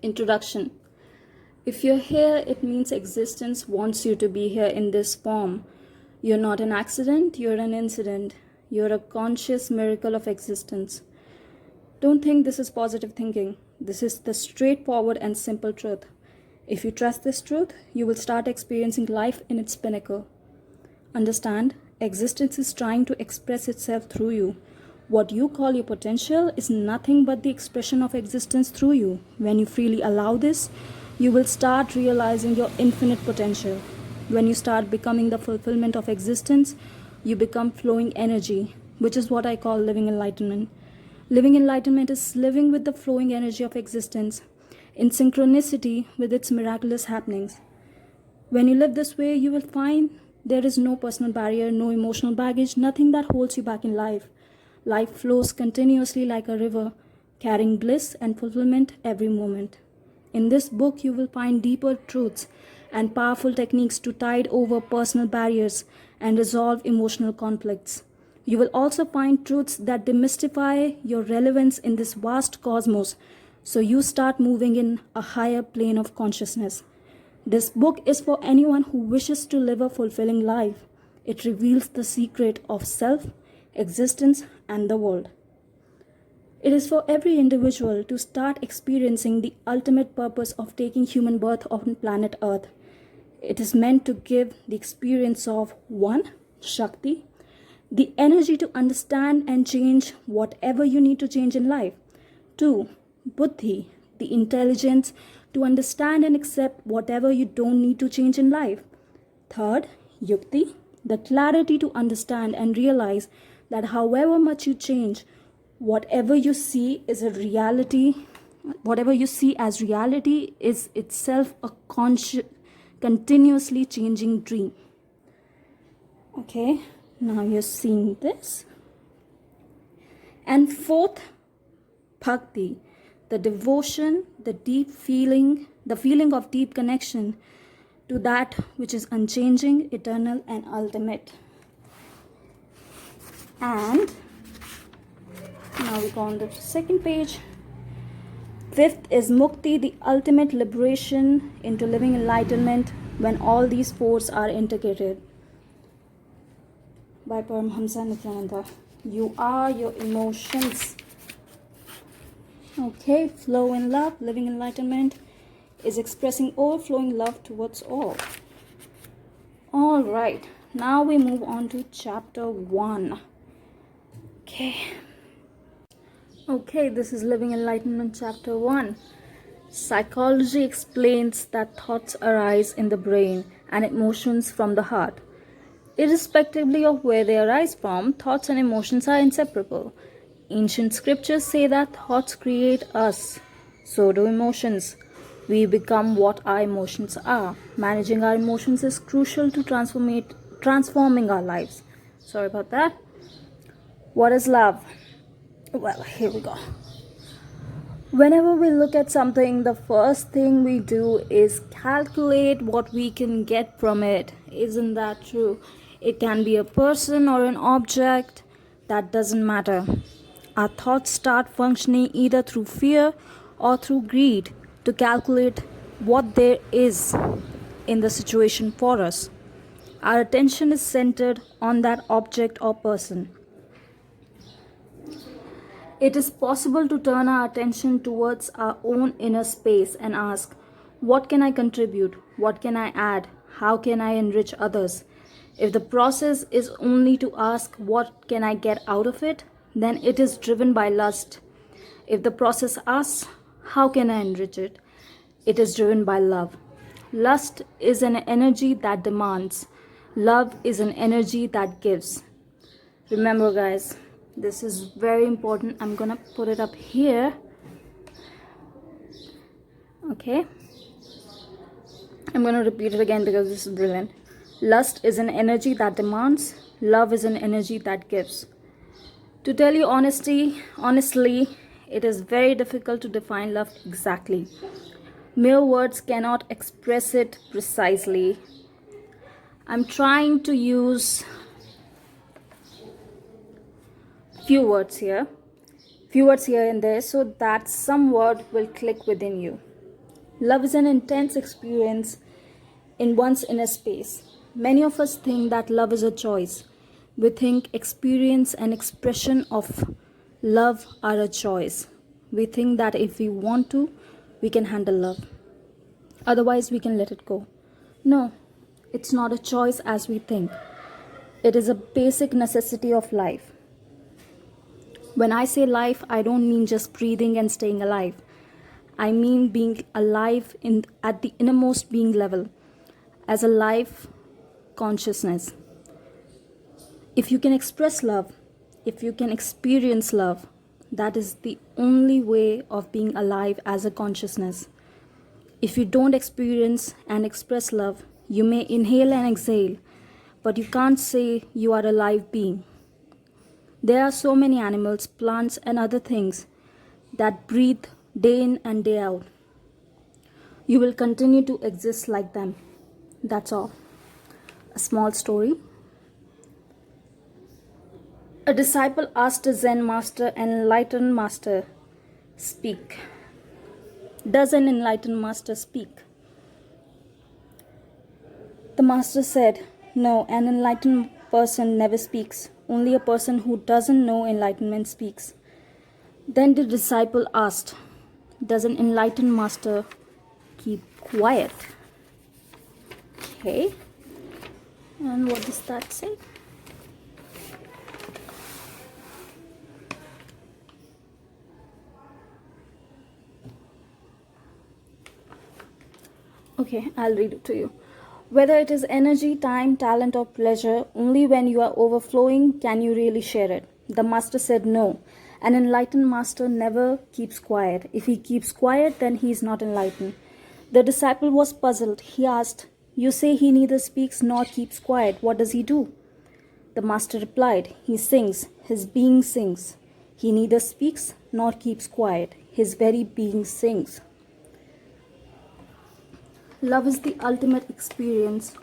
Introduction. If you're here, it means existence wants you to be here in this form. You're not an accident, you're an incident. You're a conscious miracle of existence. Don't think this is positive thinking. This is the straightforward and simple truth. If you trust this truth, you will start experiencing life in its pinnacle. Understand, existence is trying to express itself through you. What you call your potential is nothing but the expression of existence through you. When you freely allow this, you will start realizing your infinite potential. When you start becoming the fulfillment of existence, you become flowing energy, which is what I call living enlightenment. Living enlightenment is living with the flowing energy of existence, in synchronicity with its miraculous happenings. When you live this way, you will find there is no personal barrier, no emotional baggage, nothing that holds you back in life. Life flows continuously like a river, carrying bliss and fulfillment every moment. In this book, you will find deeper truths and powerful techniques to tide over personal barriers and resolve emotional conflicts. You will also find truths that demystify your relevance in this vast cosmos, so you start moving in a higher plane of consciousness. This book is for anyone who wishes to live a fulfilling life. It reveals the secret of self, existence, and the world. It is for every individual to start experiencing the ultimate purpose of taking human birth on planet Earth. It is meant to give the experience of 1. Shakti, the energy to understand and change whatever you need to change in life. 2. Buddhi, the intelligence to understand and accept whatever you don't need to change in life. 3. Yukti, the clarity to understand and realize that however much you change, whatever you see as reality is itself a continuously changing dream. Okay, now you're seeing this. And 4th, bhakti, the devotion, the feeling of deep connection to that which is unchanging, eternal, and ultimate. And now we go on the second page. 5th is mukti, the ultimate liberation into living enlightenment when all these fours are integrated. By Paramahamsa Nithyanada. You are your emotions. Okay, flow in love, living enlightenment is expressing overflowing love towards all. All right, now we move on to chapter 1. Okay, this is Living Enlightenment chapter 1. Psychology explains that thoughts arise in the brain and emotions from the heart. Irrespectively of where they arise from, thoughts and emotions are inseparable. Ancient scriptures say that thoughts create us, so do emotions. We become what our emotions are. Managing our emotions is crucial to transforming our lives. Sorry about that. What is love? Well, here we go. Whenever we look at something, the first thing we do is calculate what we can get from it. Isn't that true? It can be a person or an object. That doesn't matter. Our thoughts start functioning either through fear or through greed to calculate what there is in the situation for us. Our attention is centered on that object or person. It is possible to turn our attention towards our own inner space and ask, what can I contribute? What can I add? How can I enrich others? If the process is only to ask, what can I get out of it? Then it is driven by lust. If the process asks, how can I enrich it? It is driven by love. Lust is an energy that demands. Love is an energy that gives. Remember, guys, this is very important. I'm gonna put it up here. Okay, I'm gonna repeat it again because this is brilliant. Lust is an energy that demands. Love is an energy that gives. To tell you honestly, it is very difficult to define love exactly. Mere words cannot express it precisely. I'm trying to use few words here and there so that some word will click within you. Love is an intense experience in one's inner space. Many of us think that love is a choice. We think experience and expression of love are a choice. We think that if we want to, we can handle love. Otherwise, we can let it go. No, it's not a choice as we think. It is a basic necessity of life. When I say life, I don't mean just breathing and staying alive. I mean being alive at the innermost being level, as a life consciousness. If you can express love, if you can experience love, that is the only way of being alive as a consciousness. If you don't experience and express love, you may inhale and exhale, but you can't say you are a live being. There are so many animals, plants, and other things that breathe day in and day out. You will continue to exist like them. That's all. A small story. A disciple asked a Zen master, an enlightened master, speak. Does an enlightened master speak? The master said, no, an enlightened person never speaks. Only a person who doesn't know enlightenment speaks. Then the disciple asked, does an enlightened master keep quiet? Okay. And what does that say? Okay, I'll read it to you. Whether it is energy, time, talent, or pleasure, only when you are overflowing can you really share it. The master said no. An enlightened master never keeps quiet. If he keeps quiet, then he is not enlightened. The disciple was puzzled. He asked, you say he neither speaks nor keeps quiet. What does he do? The master replied, he sings. His being sings. He neither speaks nor keeps quiet. His very being sings. Love is the ultimate experience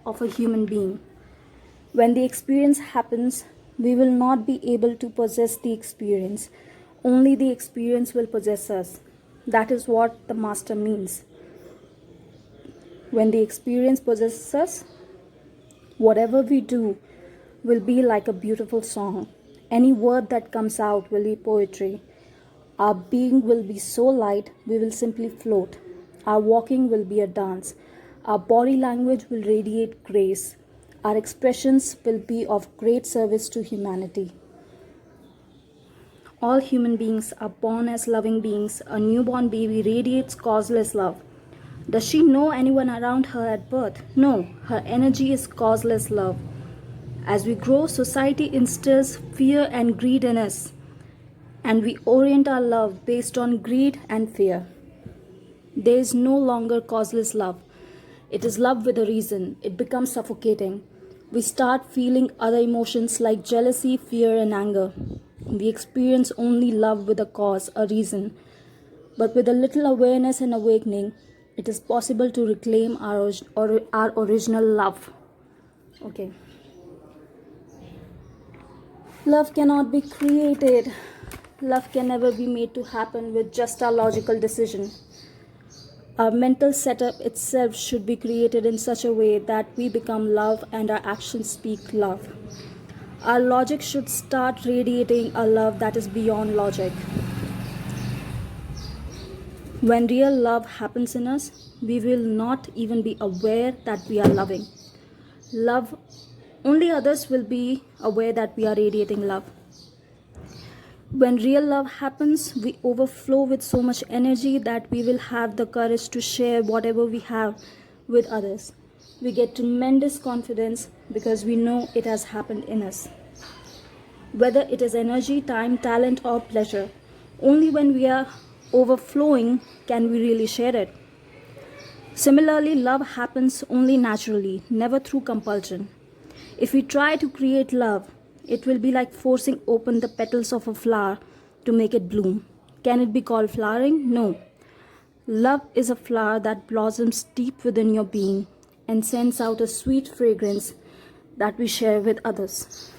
of a human being. When the experience happens, we will not be able to possess the experience. Only the experience will possess us. That is what the master means. When the experience possesses us, whatever we do will be like a beautiful song. Any word that comes out will be poetry. Our being will be so light, we will simply float. Our walking will be a dance. Our body language will radiate grace. Our expressions will be of great service to humanity. All human beings are born as loving beings. A newborn baby radiates causeless love. Does she know anyone around her at birth? No, her energy is causeless love. As we grow, society instills fear and greed in us, and we orient our love based on greed and fear. There is no longer causeless love. It is love with a reason. It becomes suffocating. We start feeling other emotions like jealousy, fear, and anger. We experience only love with a cause, a reason. But with a little awareness and awakening, it is possible to reclaim our original love. Okay. Love cannot be created. Love can never be made to happen with just our logical decision. Our mental setup itself should be created in such a way that we become love and our actions speak love. Our logic should start radiating a love that is beyond logic. When real love happens in us, we will not even be aware that we are loving. Only others will be aware that we are radiating love. When real love happens, we overflow with so much energy that we will have the courage to share whatever we have with others. We get tremendous confidence because we know it has happened in us. Whether it is energy, time, talent, or pleasure, only when we are overflowing can we really share it. Similarly, love happens only naturally, never through compulsion. If we try to create love, it will be like forcing open the petals of a flower to make it bloom. Can it be called flowering? No. Love is a flower that blossoms deep within your being and sends out a sweet fragrance that we share with others.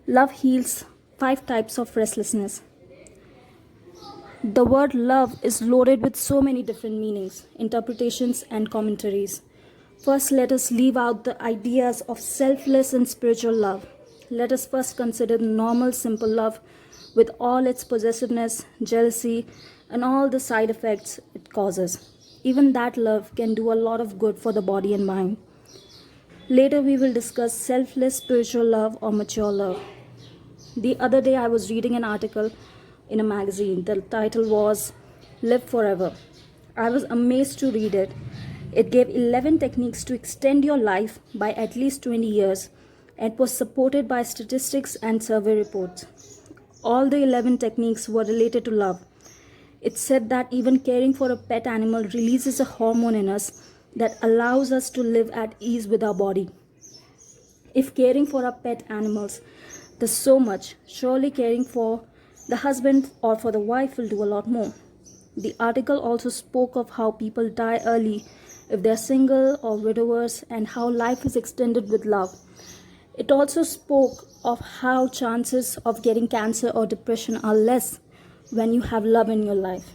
Love heals 5 types of restlessness. The word love is loaded with so many different meanings, interpretations, and commentaries. First, let us leave out the ideas of selfless and spiritual love. Let us first consider normal, simple love with all its possessiveness, jealousy, and all the side effects it causes. Even that love can do a lot of good for the body and mind. Later, we will discuss selfless spiritual love or mature love. The other day, I was reading an article in a magazine. The title was Live Forever. I was amazed to read it. It gave 11 techniques to extend your life by at least 20 years and was supported by statistics and survey reports. All the 11 techniques were related to love. It said that even caring for a pet animal releases a hormone in us that allows us to live at ease with our body. If caring for our pet animals does so much, surely caring for the husband or for the wife will do a lot more. The article also spoke of how people die early if they're single or widowers and how life is extended with love. It also spoke of how chances of getting cancer or depression are less when you have love in your life.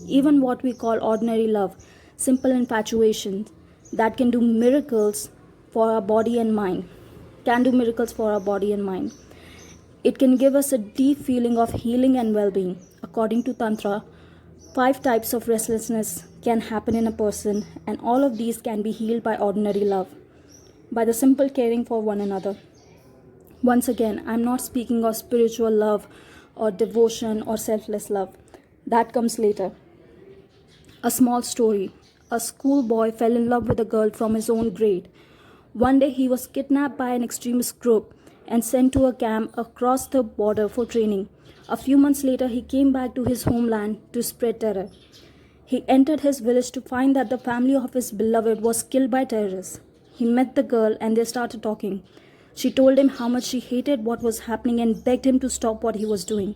Even what we call ordinary love, simple infatuation, that can do miracles for our body and mind, can do miracles for our body and mind. It can give us a deep feeling of healing and well-being. According to Tantra, 5 types of restlessness can happen in a person, and all of these can be healed by ordinary love, by the simple caring for one another. Once again, I'm not speaking of spiritual love or devotion or selfless love. That comes later. A small story. A schoolboy fell in love with a girl from his own grade. One day he was kidnapped by an extremist group and sent to a camp across the border for training. A few months later, he came back to his homeland to spread terror. He entered his village to find that the family of his beloved was killed by terrorists. He met the girl and they started talking. She told him how much she hated what was happening and begged him to stop what he was doing.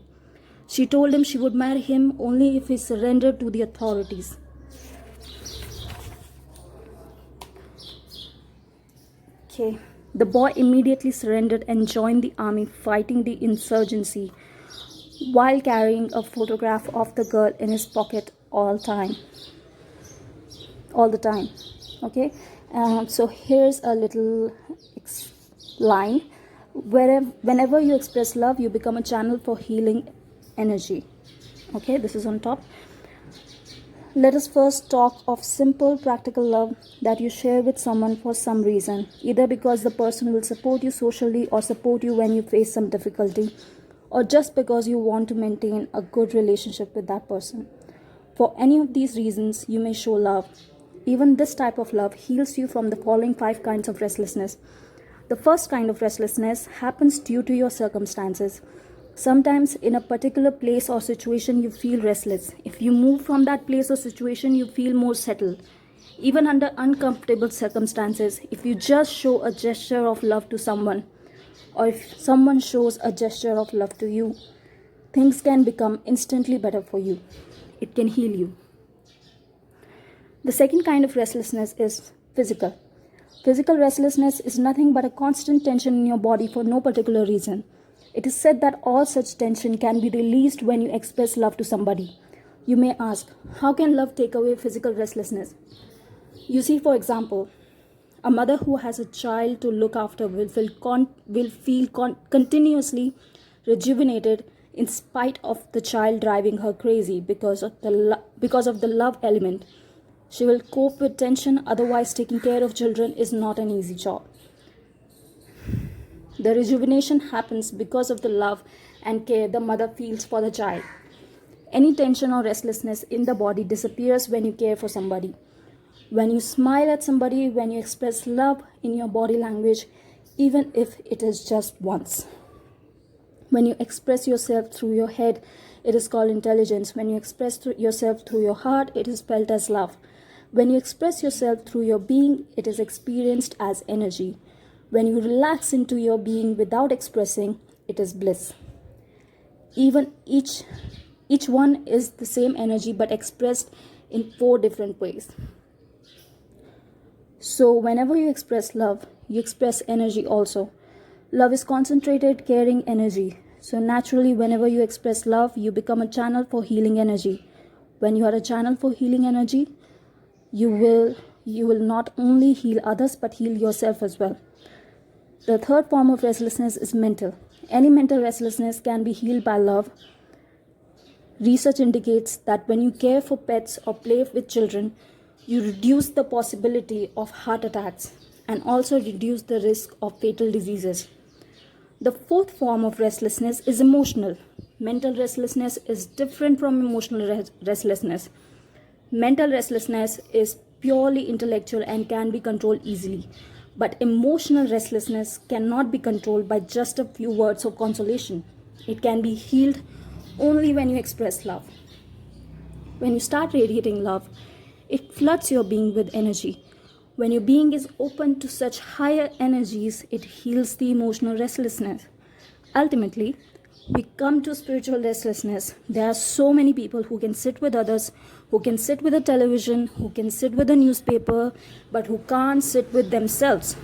She told him she would marry him only if he surrendered to the authorities. Okay. The boy immediately surrendered and joined the army fighting the insurgency while carrying a photograph of the girl in his pocket all the time. Okay. So here's a little line. Whenever you express love, you become a channel for healing energy. Okay, this is on top. Let us first talk of simple practical love that you share with someone for some reason, either because the person will support you socially or support you when you face some difficulty, or just because you want to maintain a good relationship with that person. For any of these reasons, you may show love. Even this type of love heals you from the following 5 kinds of restlessness. The first kind of restlessness happens due to your circumstances. Sometimes in a particular place or situation you feel restless. If you move from that place or situation, you feel more settled. Even under uncomfortable circumstances, if you just show a gesture of love to someone, or if someone shows a gesture of love to you, things can become instantly better for you. It can heal you. The second kind of restlessness is physical. Physical restlessness is nothing but a constant tension in your body for no particular reason. It is said that all such tension can be released when you express love to somebody. You may ask, how can love take away physical restlessness? You see, for example, a mother who has a child to look after will feel continuously rejuvenated in spite of the child driving her crazy because of the love element. She will cope with tension, otherwise taking care of children is not an easy job. The rejuvenation happens because of the love and care the mother feels for the child. Any tension or restlessness in the body disappears when you care for somebody. When you smile at somebody, when you express love in your body language, even if it is just once. When you express yourself through your head, it is called intelligence. When you express yourself through your heart, it is felt as love. When you express yourself through your being, it is experienced as energy. When you relax into your being without expressing, it is bliss. Even each one is the same energy but expressed in 4 different ways. So whenever you express love, you express energy also. Love is concentrated, caring energy. So naturally, whenever you express love, you become a channel for healing energy. When you are a channel for healing energy, you will not only heal others but heal yourself as well. The third form of restlessness is mental. Any mental restlessness can be healed by love. Research indicates that when you care for pets or play with children, you reduce the possibility of heart attacks and also reduce the risk of fatal diseases. The fourth form of restlessness is emotional. Mental restlessness is different from emotional restlessness. Mental restlessness is purely intellectual and can be controlled easily. But emotional restlessness cannot be controlled by just a few words of consolation. It can be healed only when you express love. When you start radiating love, it floods your being with energy. When your being is open to such higher energies, it heals the emotional restlessness. Ultimately, we come to spiritual restlessness. There are so many people who can sit with others, who can sit with a television, who can sit with a newspaper, but who can't sit with themselves.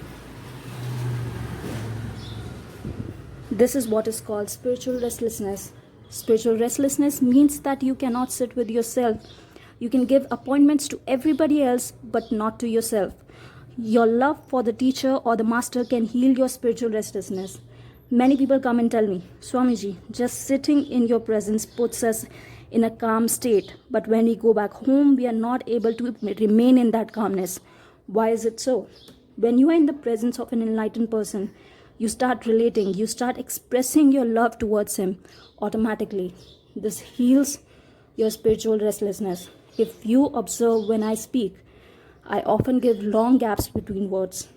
This is what is called spiritual restlessness. Spiritual restlessness means that you cannot sit with yourself. You can give appointments to everybody else, but not to yourself. Your love for the teacher or the master can heal your spiritual restlessness. Many people come and tell me, Swamiji, just sitting in your presence puts us in a calm state. But when we go back home, we are not able to remain in that calmness. Why is it so? When you are in the presence of an enlightened person, you start relating, you start expressing your love towards him automatically. This heals your spiritual restlessness. If you observe when I speak, I often give long gaps between words.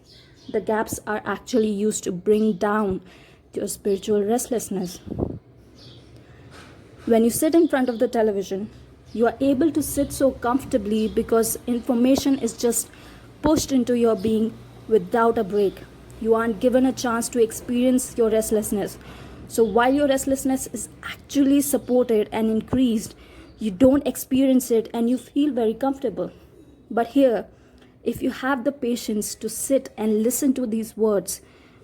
The gaps are actually used to bring down your spiritual restlessness. When you sit in front of the television, you are able to sit so comfortably because information is just pushed into your being without a break. You aren't given a chance to experience your restlessness. So while your restlessness is actually supported and increased, you don't experience it and you feel very comfortable. But here, if you have the patience to sit and listen to these words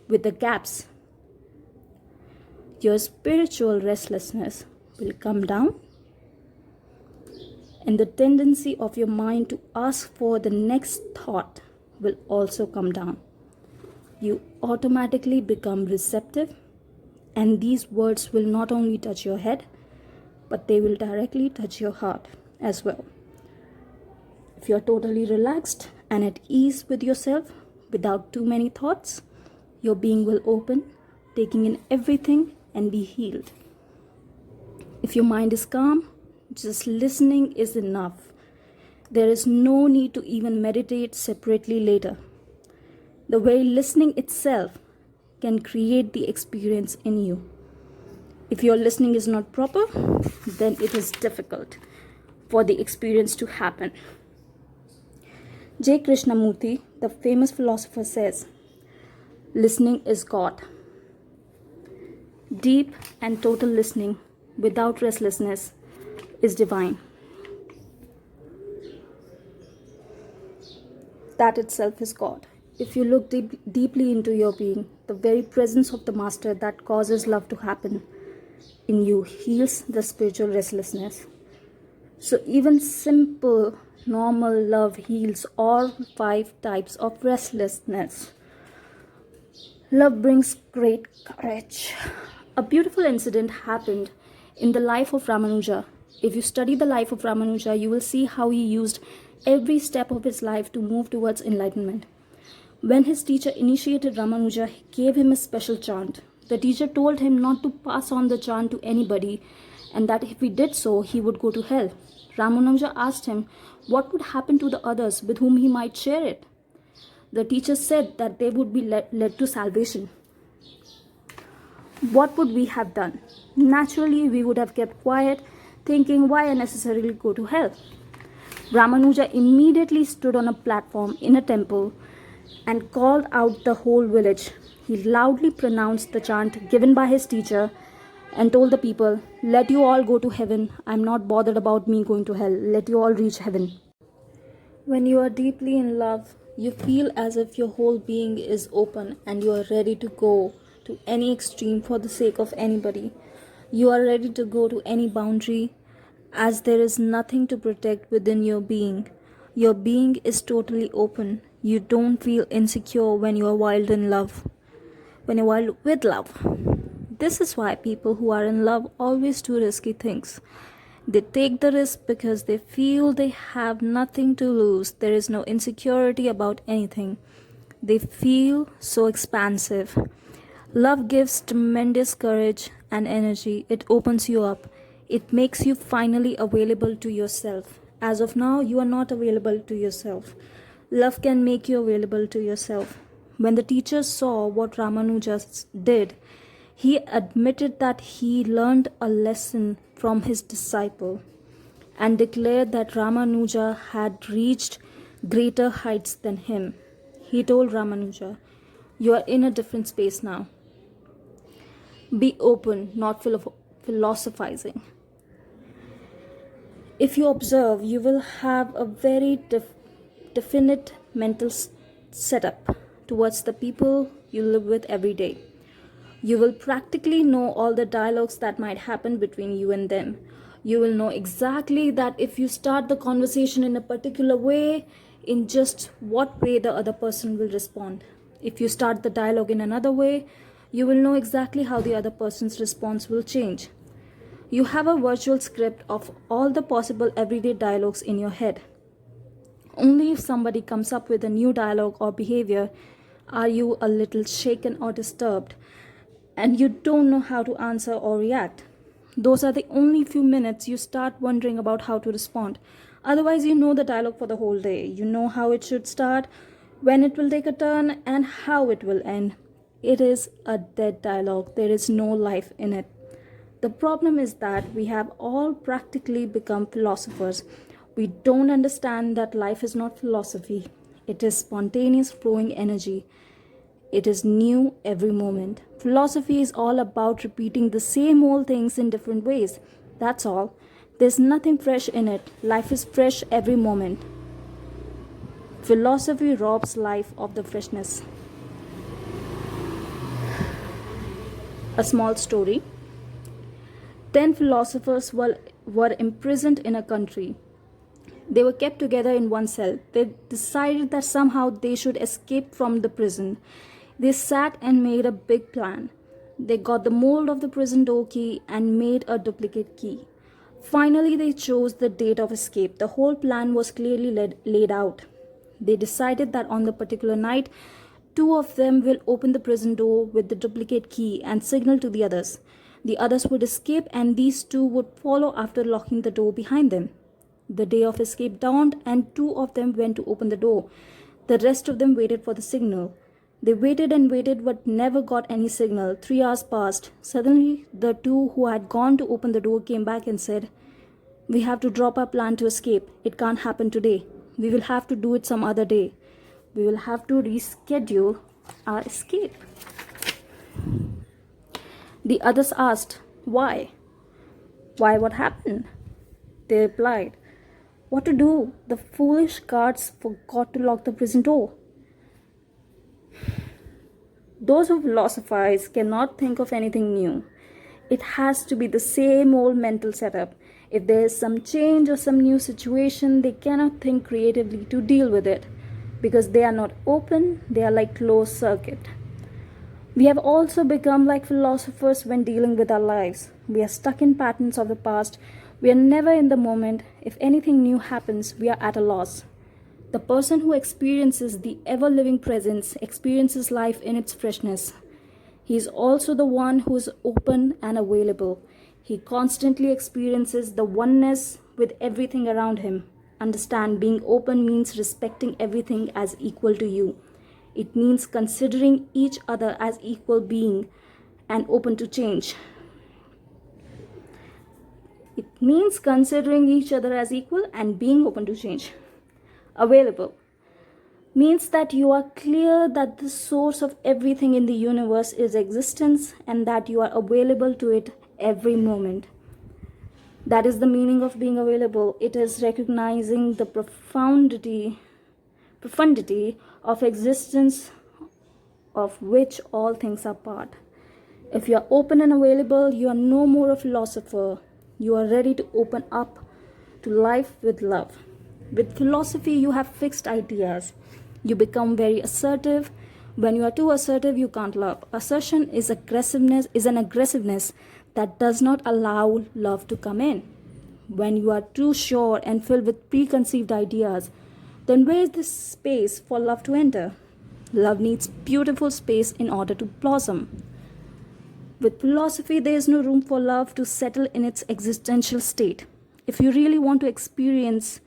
with the gaps, your spiritual restlessness will come down, and the tendency of your mind to ask for the next thought will also come down. You automatically become receptive, and these words will not only touch your head, but they will directly touch your heart as well. If you're totally relaxed and at ease with yourself, without too many thoughts, your being will open, taking in everything and be healed. If your mind is calm, just listening is enough. There is no need to even meditate separately later. The very listening itself can create the experience in you. If your listening is not proper, then it is difficult for the experience to happen. J. Krishnamurti, the famous philosopher, says, listening is God. Deep and total listening without restlessness is divine. That itself is God. If you look deeply into your being, the very presence of the Master that causes love to happen in you heals the spiritual restlessness. So even simple, normal love heals all 5 types of restlessness. Love brings great courage. A beautiful incident happened in the life of Ramanuja. If you study the life of Ramanuja, you will see how he used every step of his life to move towards enlightenment. When his teacher initiated Ramanuja, he gave him a special chant. The teacher told him not to pass on the chant to anybody, and that if he did so, he would go to hell. Ramanuja asked him what would happen to the others with whom he might share it. The teacher said that they would be led to salvation. What would we have done? Naturally, we would have kept quiet, thinking why unnecessarily go to hell. Ramanuja immediately stood on a platform in a temple and called out the whole village. He loudly pronounced the chant given by his teacher and told the people, let you all go to heaven. I'm not bothered about me going to hell. Let you all reach heaven. When you are deeply in love, you feel as if your whole being is open and you are ready to go to any extreme for the sake of anybody. You are ready to go to any boundary, as there is nothing to protect within your being. Your being is totally open. You don't feel insecure when you are wild in love. When you're wild with love. This is why people who are in love always do risky things. They take the risk because they feel they have nothing to lose. There is no insecurity about anything. They feel so expansive. Love gives tremendous courage and energy. It opens you up. It makes you finally available to yourself. As of now, you are not available to yourself. Love can make you available to yourself. When the teacher saw what Ramanuja did, he admitted that he learned a lesson from his disciple and declared that Ramanuja had reached greater heights than him. He told Ramanuja, "You are in a different space now. Be open, not philosophizing." If you observe, you will have a very definite mental setup towards the people you live with every day. You will practically know all the dialogues that might happen between you and them. You will know exactly that if you start the conversation in a particular way, in just what way the other person will respond. If you start the dialogue in another way, you will know exactly how the other person's response will change. You have a virtual script of all the possible everyday dialogues in your head. Only if somebody comes up with a new dialogue or behavior are you a little shaken or disturbed, and you don't know how to answer or react. Those are the only few minutes you start wondering about how to respond. Otherwise, you know the dialogue for the whole day. You know how it should start, when it will take a turn, and how it will end. It is a dead dialogue. There is no life in it. The problem is that we have all practically become philosophers. We don't understand that life is not philosophy. It is spontaneous flowing energy. It is new every moment. Philosophy is all about repeating the same old things in different ways. That's all. There's nothing fresh in it. Life is fresh every moment. Philosophy robs life of the freshness. A small story. 10 philosophers were imprisoned in a country. They were kept together in one cell. They decided that somehow they should escape from the prison. They sat and made a big plan. They got the mold of the prison door key and made a duplicate key. Finally, they chose the date of escape. The whole plan was clearly laid out. They decided that on the particular night, 2 of them will open the prison door with the duplicate key and signal to the others. The others would escape, and these 2 would follow after locking the door behind them. The day of escape dawned, and 2 of them went to open the door. The rest of them waited for the signal. They waited and waited but never got any signal. 3 hours passed. Suddenly, the 2 who had gone to open the door came back and said, "We have to drop our plan to escape. It can't happen today. We will have to do it some other day. We will have to reschedule our escape." The others asked, "Why? Why, what happened?" They replied, "What to do? The foolish guards forgot to lock the prison door." Those who philosophize cannot think of anything new. It has to be the same old mental setup. If there is some change or some new situation, they cannot think creatively to deal with it because they are not open, they are like closed circuit. We have also become like philosophers when dealing with our lives. We are stuck in patterns of the past. We are never in the moment. If anything new happens, we are at a loss. The person who experiences the ever-living presence experiences life in its freshness. He is also the one who is open and available. He constantly experiences the oneness with everything around him. Understand, being open means respecting everything as equal to you. It means considering each other as equal being and open to change. It means considering each other as equal and being open to change. Available means that you are clear that the source of everything in the universe is existence and that you are available to it every moment. That is the meaning of being available. It is recognizing the profundity of existence of which all things are part. If you are open and available, you are no more a philosopher. You are ready to open up to life with love. With philosophy, you have fixed ideas. You become very assertive. When you are too assertive, you can't love. Assertion is an aggressiveness that does not allow love to come in. When you are too sure and filled with preconceived ideas, then where is this space for love to enter? Love needs beautiful space in order to blossom. With philosophy, there is no room for love to settle in its existential state. If you really want to experience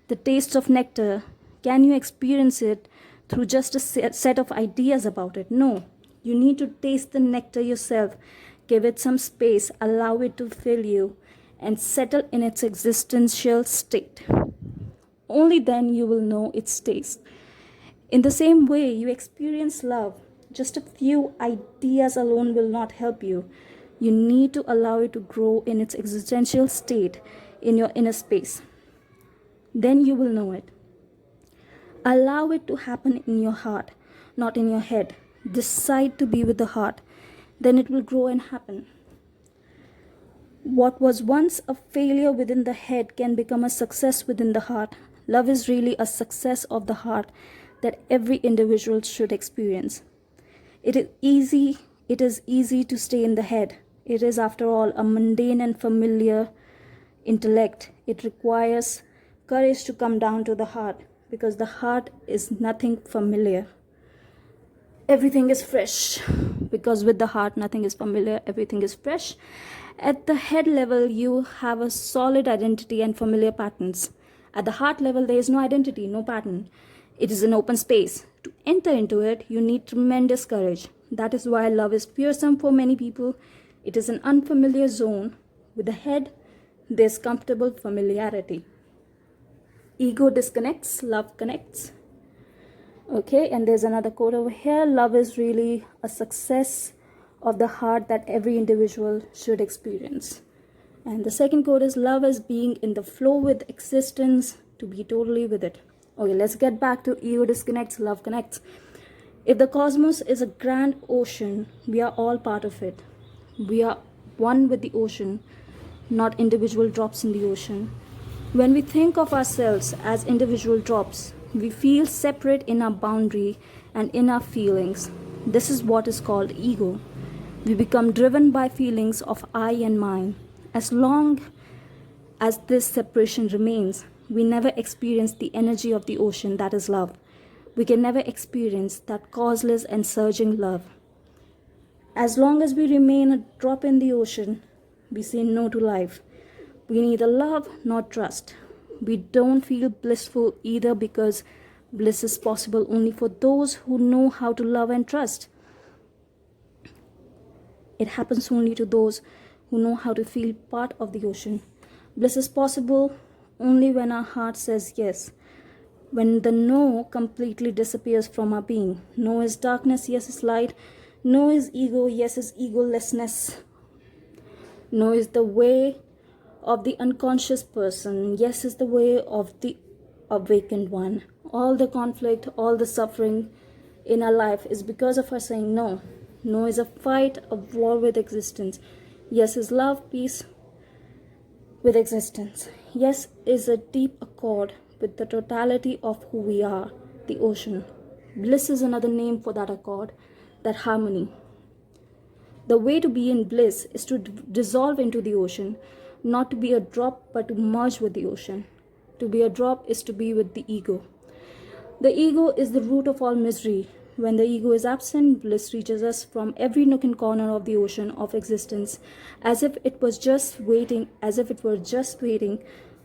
the taste of nectar, can you experience it through just a set of ideas about it? No. You need to taste the nectar yourself. Give it some space, allow it to fill you, and settle in its existential state. Only then you will know its taste. In the same way, you experience love. Just a few ideas alone will not help you. You need to allow it to grow in its existential state in your inner space. Then you will know it. Allow it to happen in your heart, not in your head. Decide to be with the heart. Then it will grow and happen. What was once a failure within the head can become a success within the heart. Love is really a success of the heart that every individual should experience. It is easy to stay in the head. It is, after all, a mundane and familiar intellect. It requires courage to come down to the heart, because the heart is nothing familiar. Everything is fresh, because with the heart nothing is familiar, everything is fresh. At the head level, you have a solid identity and familiar patterns. At the heart level, there is no identity, no pattern. It is an open space. To enter into it, you need tremendous courage. That is why love is fearsome for many people. It is an unfamiliar zone. With the head, there's comfortable familiarity. Ego disconnects, love connects. Okay, and there's another quote over here. Love is really a success of the heart that every individual should experience. And the second quote is, love is being in the flow with existence, to be totally with it. Okay, let's get back to ego disconnects, love connects. If the cosmos is a grand ocean, we are all part of it. We are one with the ocean, not individual drops in the ocean. When we think of ourselves as individual drops, we feel separate in our boundary and in our feelings. This is what is called ego. We become driven by feelings of I and mine. As long as this separation remains, we never experience the energy of the ocean, that is love. We can never experience that causeless and surging love. As long as we remain a drop in the ocean, we say no to life. We neither love nor trust. We don't feel blissful either, because bliss is possible only for those who know how to love and trust. It happens only to those who know how to feel part of the ocean. Bliss is possible only when our heart says yes. When the no completely disappears from our being. No is darkness, yes is light. No is ego, yes is egolessness. No is the way of the unconscious person. Yes is the way of the awakened one. All the conflict, all the suffering in our life is because of our saying no. No is a fight, a war with existence. Yes is love, peace with existence. Yes is a deep accord with the totality of who we are, the ocean. Bliss is another name for that accord, that harmony. The way to be in bliss is to dissolve into the ocean, not to be a drop but to merge with the ocean. To be a drop is to be with the ego. The ego is the root of all misery. When the ego is absent, bliss reaches us from every nook and corner of the ocean of existence, as if it were just waiting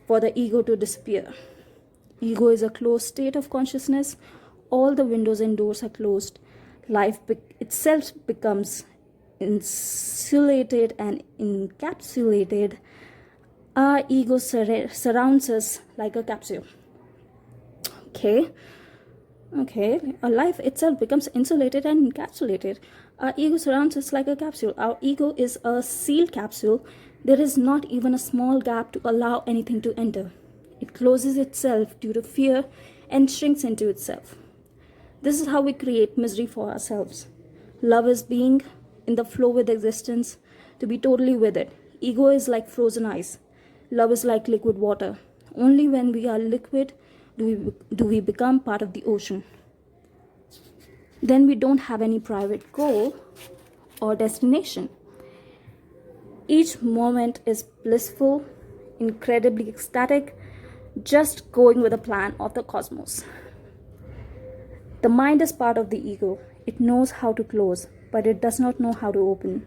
for the ego to disappear. Ego is a closed state of consciousness. All the windows and doors are closed. Life itself becomes insulated and encapsulated. Our ego surrounds us like a capsule. Okay, our life itself becomes insulated and encapsulated. Our ego surrounds us like a capsule. Our ego is a sealed capsule. There is not even a small gap to allow anything to enter. It closes itself due to fear and shrinks into itself. This is how we create misery for ourselves. Love is being in the flow with existence, to be totally with it. Ego is like frozen ice. Love is like liquid water. Only when we are liquid do we become part of the ocean. Then we don't have any private goal or destination. Each moment is blissful, incredibly ecstatic, just going with the plan of the cosmos. The mind is part of the ego. It knows how to close, but it does not know how to open.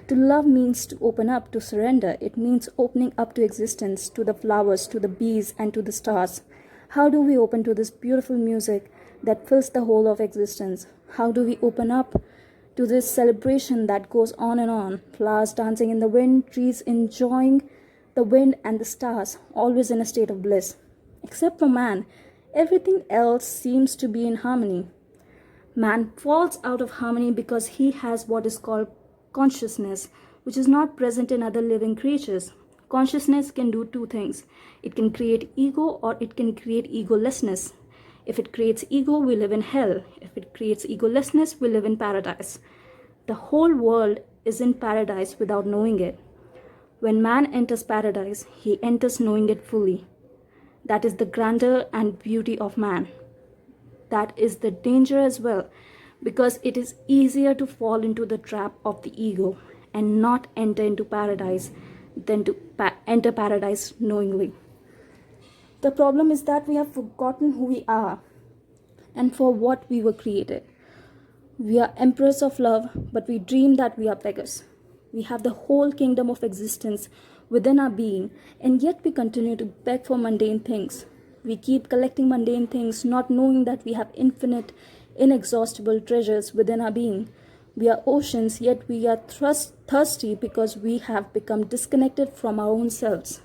To love means to open up, to surrender. It means opening up to existence, to the flowers, to the bees, and to the stars. How do we open to this beautiful music that fills the whole of existence? How do we open up to this celebration that goes on and on? Flowers dancing in the wind, trees enjoying the wind and the stars, always in a state of bliss. Except for man, everything else seems to be in harmony. Man falls out of harmony because he has what is called consciousness, which is not present in other living creatures. Consciousness can do two things. It can create ego or it can create egolessness. If it creates ego, we live in hell. If it creates egolessness, we live in paradise. The whole world is in paradise without knowing it. When man enters paradise, he enters knowing it fully. That is the grandeur and beauty of man. That is the danger as well, because it is easier to fall into the trap of the ego and not enter into paradise than to enter paradise knowingly. The problem is that we have forgotten who we are and for what we were created. We are emperors of love, but we dream that we are beggars. We have the whole kingdom of existence within our being, and yet we continue to beg for mundane things. We keep collecting mundane things, not knowing that we have infinite, inexhaustible treasures within our being. We are oceans, yet we are thirsty because we have become disconnected from our own selves.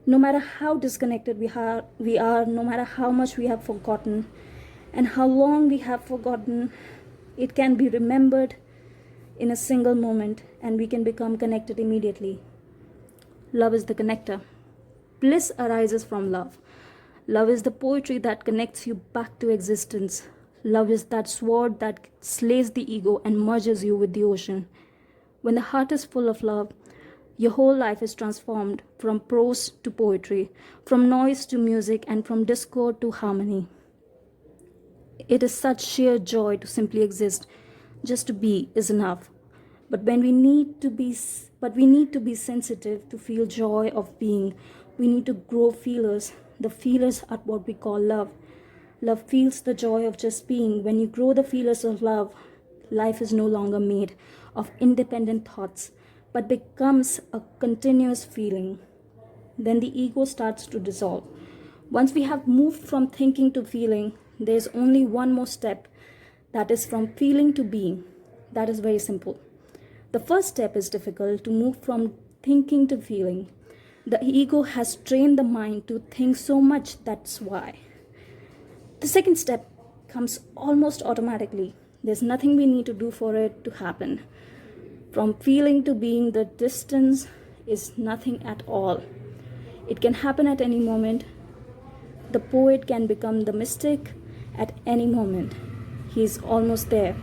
No matter how disconnected we are, no matter how much we have forgotten and how long we have forgotten, it can be remembered in a single moment and we can become connected immediately. Love is the connector. Bliss arises from love. Love is the poetry that connects you back to existence. Love is that sword that slays the ego and merges you with the ocean. When the heart is full of love, your whole life is transformed from prose to poetry, from noise to music, and from discord to harmony. It is such sheer joy to simply exist. Just to be is enough. But we need to be sensitive to feel joy of being. We need to grow feelers. The feelers are what we call love. Love feels the joy of just being. When you grow the feelers of love, life is no longer made of independent thoughts, but becomes a continuous feeling. Then the ego starts to dissolve. Once we have moved from thinking to feeling, there's only one more step. That is from feeling to being. That is very simple. The first step is difficult, to move from thinking to feeling. The ego has trained the mind to think so much, that's why. The second step comes almost automatically. There's nothing we need to do for it to happen. From feeling to being, the distance is nothing at all. It can happen at any moment. The poet can become the mystic at any moment. He's almost there.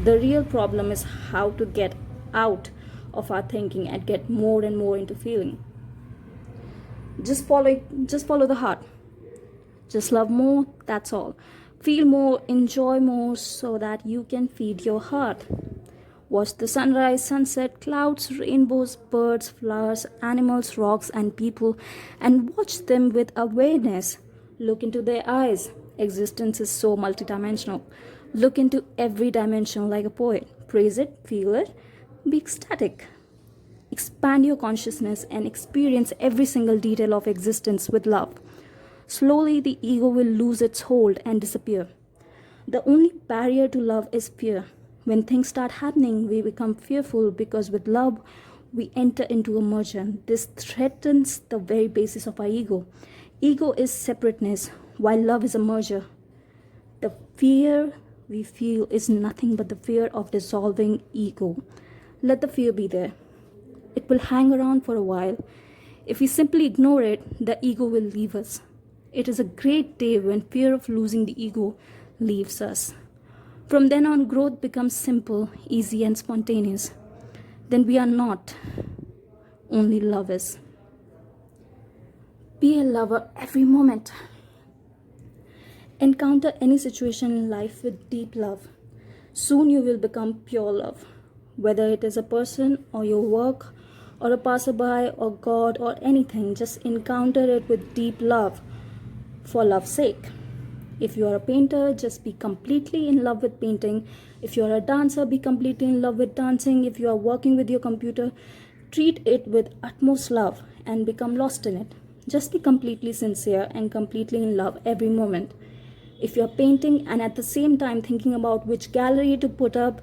The real problem is how to get out of our thinking and get more and more into feeling. Just follow the heart. Just love more, that's all. Feel more, enjoy more, so that you can feed your heart. Watch the sunrise, sunset, clouds, rainbows, birds, flowers, animals, rocks, and people, and watch them with awareness. Look into their eyes. Existence is so multidimensional. Look into every dimension like a poet. Praise it, feel it, be ecstatic. Expand your consciousness and experience every single detail of existence with love. Slowly, the ego will lose its hold and disappear. The only barrier to love is fear. When things start happening, we become fearful because with love, we enter into a merger. This threatens the very basis of our ego. Ego is separateness, while love is a merger. The fear we feel is nothing but the fear of dissolving ego. Let the fear be there. It will hang around for a while. If we simply ignore it, the ego will leave us. It is a great day when fear of losing the ego leaves us. From then on, growth becomes simple, easy, and spontaneous. Then we are not, only love is. Be a lover every moment. Encounter any situation in life with deep love. Soon you will become pure love. Whether it is a person or your work or a passerby or God or anything, just encounter it with deep love for love's sake. If you are a painter, just be completely in love with painting. If you are a dancer, be completely in love with dancing. If you are working with your computer, treat it with utmost love and become lost in it. Just be completely sincere and completely in love every moment. If you are painting and at the same time thinking about which gallery to put up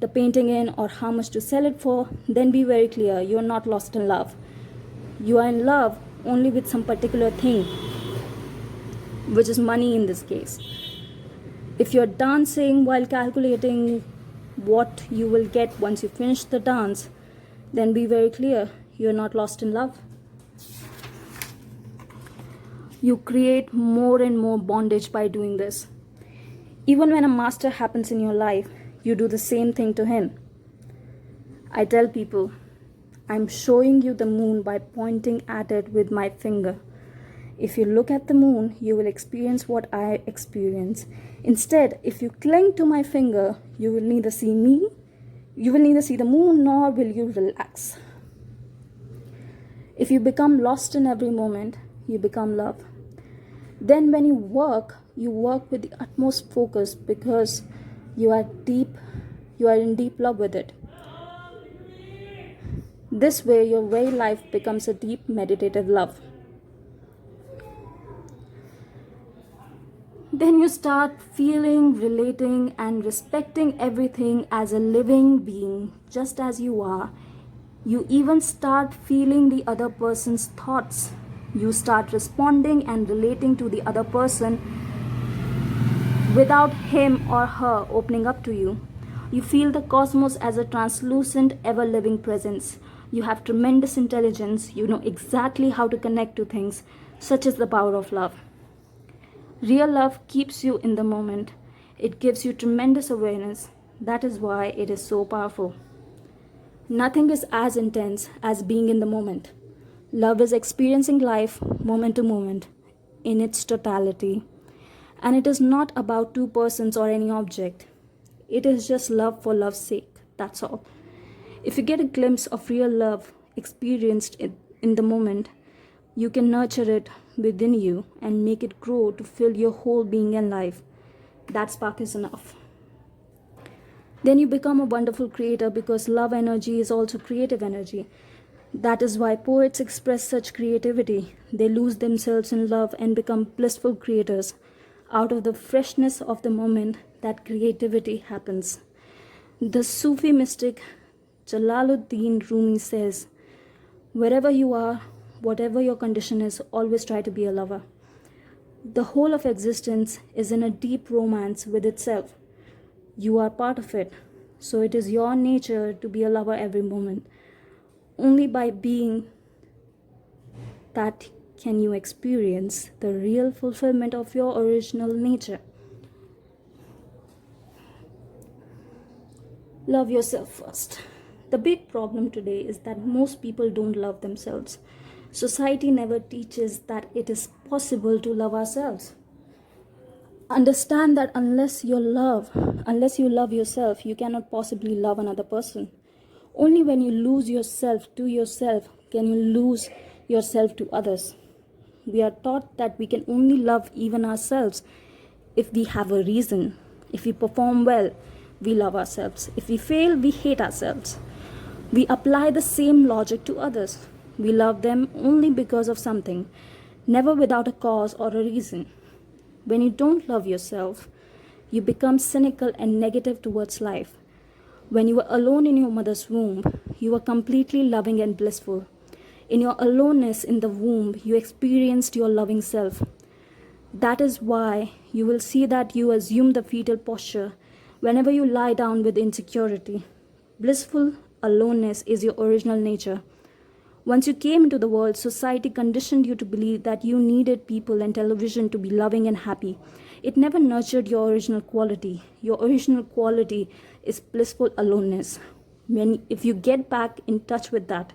the painting in or how much to sell it for, then be very clear, you are not lost in love. You are in love only with some particular thing, which is money in this case. If you're dancing while calculating what you will get once you finish the dance, then be very clear, you're not lost in love. You create more and more bondage by doing this. Even when a master happens in your life, you do the same thing to him. I tell people, I'm showing you the moon by pointing at it with my finger. If you look at the moon, you will experience what I experience. Instead, if you cling to my finger, you will neither see me, you will neither see the moon, nor will you relax. If you become lost in every moment, you become love. Then when you work with the utmost focus because you are in deep love with it. This way, your very life becomes a deep meditative love. Then you start feeling, relating, and respecting everything as a living being, just as you are. You even start feeling the other person's thoughts. You start responding and relating to the other person without him or her opening up to you. You feel the cosmos as a translucent, ever-living presence. You have tremendous intelligence. You know exactly how to connect to things. Such is the power of love. Real love keeps you in the moment. It gives you tremendous awareness. That is why it is so powerful. Nothing is as intense as being in the moment. Love is experiencing life moment to moment in its totality. And it is not about two persons or any object. It is just love for love's sake. That's all. If you get a glimpse of real love experienced in the moment, you can nurture it within you and make it grow to fill your whole being and life. That spark is enough. Then you become a wonderful creator because love energy is also creative energy. That is why poets express such creativity. They lose themselves in love and become blissful creators. Out of the freshness of the moment, that creativity happens. The Sufi mystic Jalaluddin Rumi says, wherever you are, whatever your condition is, always try to be a lover. The whole of existence is in a deep romance with itself. You are part of it. So it is your nature to be a lover every moment. Only by being that can you experience the real fulfillment of your original nature. Love yourself first. The big problem today is that most people don't love themselves. Society never teaches that it is possible to love ourselves. Understand that unless you love yourself, you cannot possibly love another person. Only when you lose yourself to yourself can you lose yourself to others. We are taught that we can only love even ourselves if we have a reason. If we perform well, we love ourselves. If we fail, we hate ourselves. We apply the same logic to others. We love them only because of something, never without a cause or a reason. When you don't love yourself, you become cynical and negative towards life. When you were alone in your mother's womb, you were completely loving and blissful. In your aloneness in the womb, you experienced your loving self. That is why you will see that you assume the fetal posture whenever you lie down with insecurity. Blissful aloneness is your original nature. Once you came into the world, society conditioned you to believe that you needed people and television to be loving and happy. It never nurtured your original quality. Your original quality is blissful aloneness. If you get back in touch with that,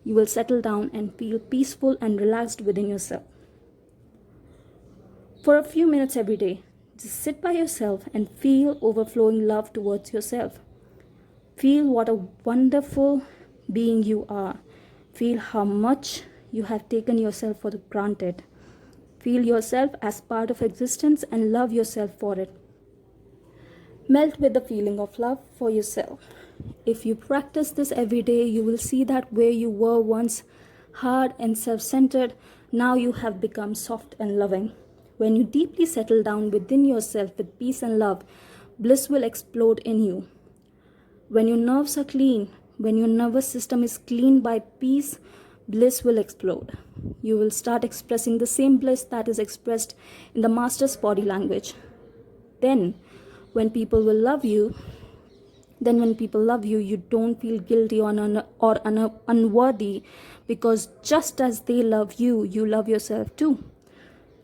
you will settle down and feel peaceful and relaxed within yourself. For a few minutes every day, just sit by yourself and feel overflowing love towards yourself. Feel what a wonderful being you are. Feel how much you have taken yourself for granted. Feel yourself as part of existence and love yourself for it. Melt with the feeling of love for yourself. If you practice this every day, you will see that where you were once hard and self-centered, now you have become soft and loving. When you deeply settle down within yourself with peace and love, bliss will explode in you. When your nerves are clean, when your nervous system is clean by peace, bliss will explode. You will start expressing the same bliss that is expressed in the master's body language. Then, when people love you, you don't feel guilty or unworthy, because just as they love you, you love yourself too.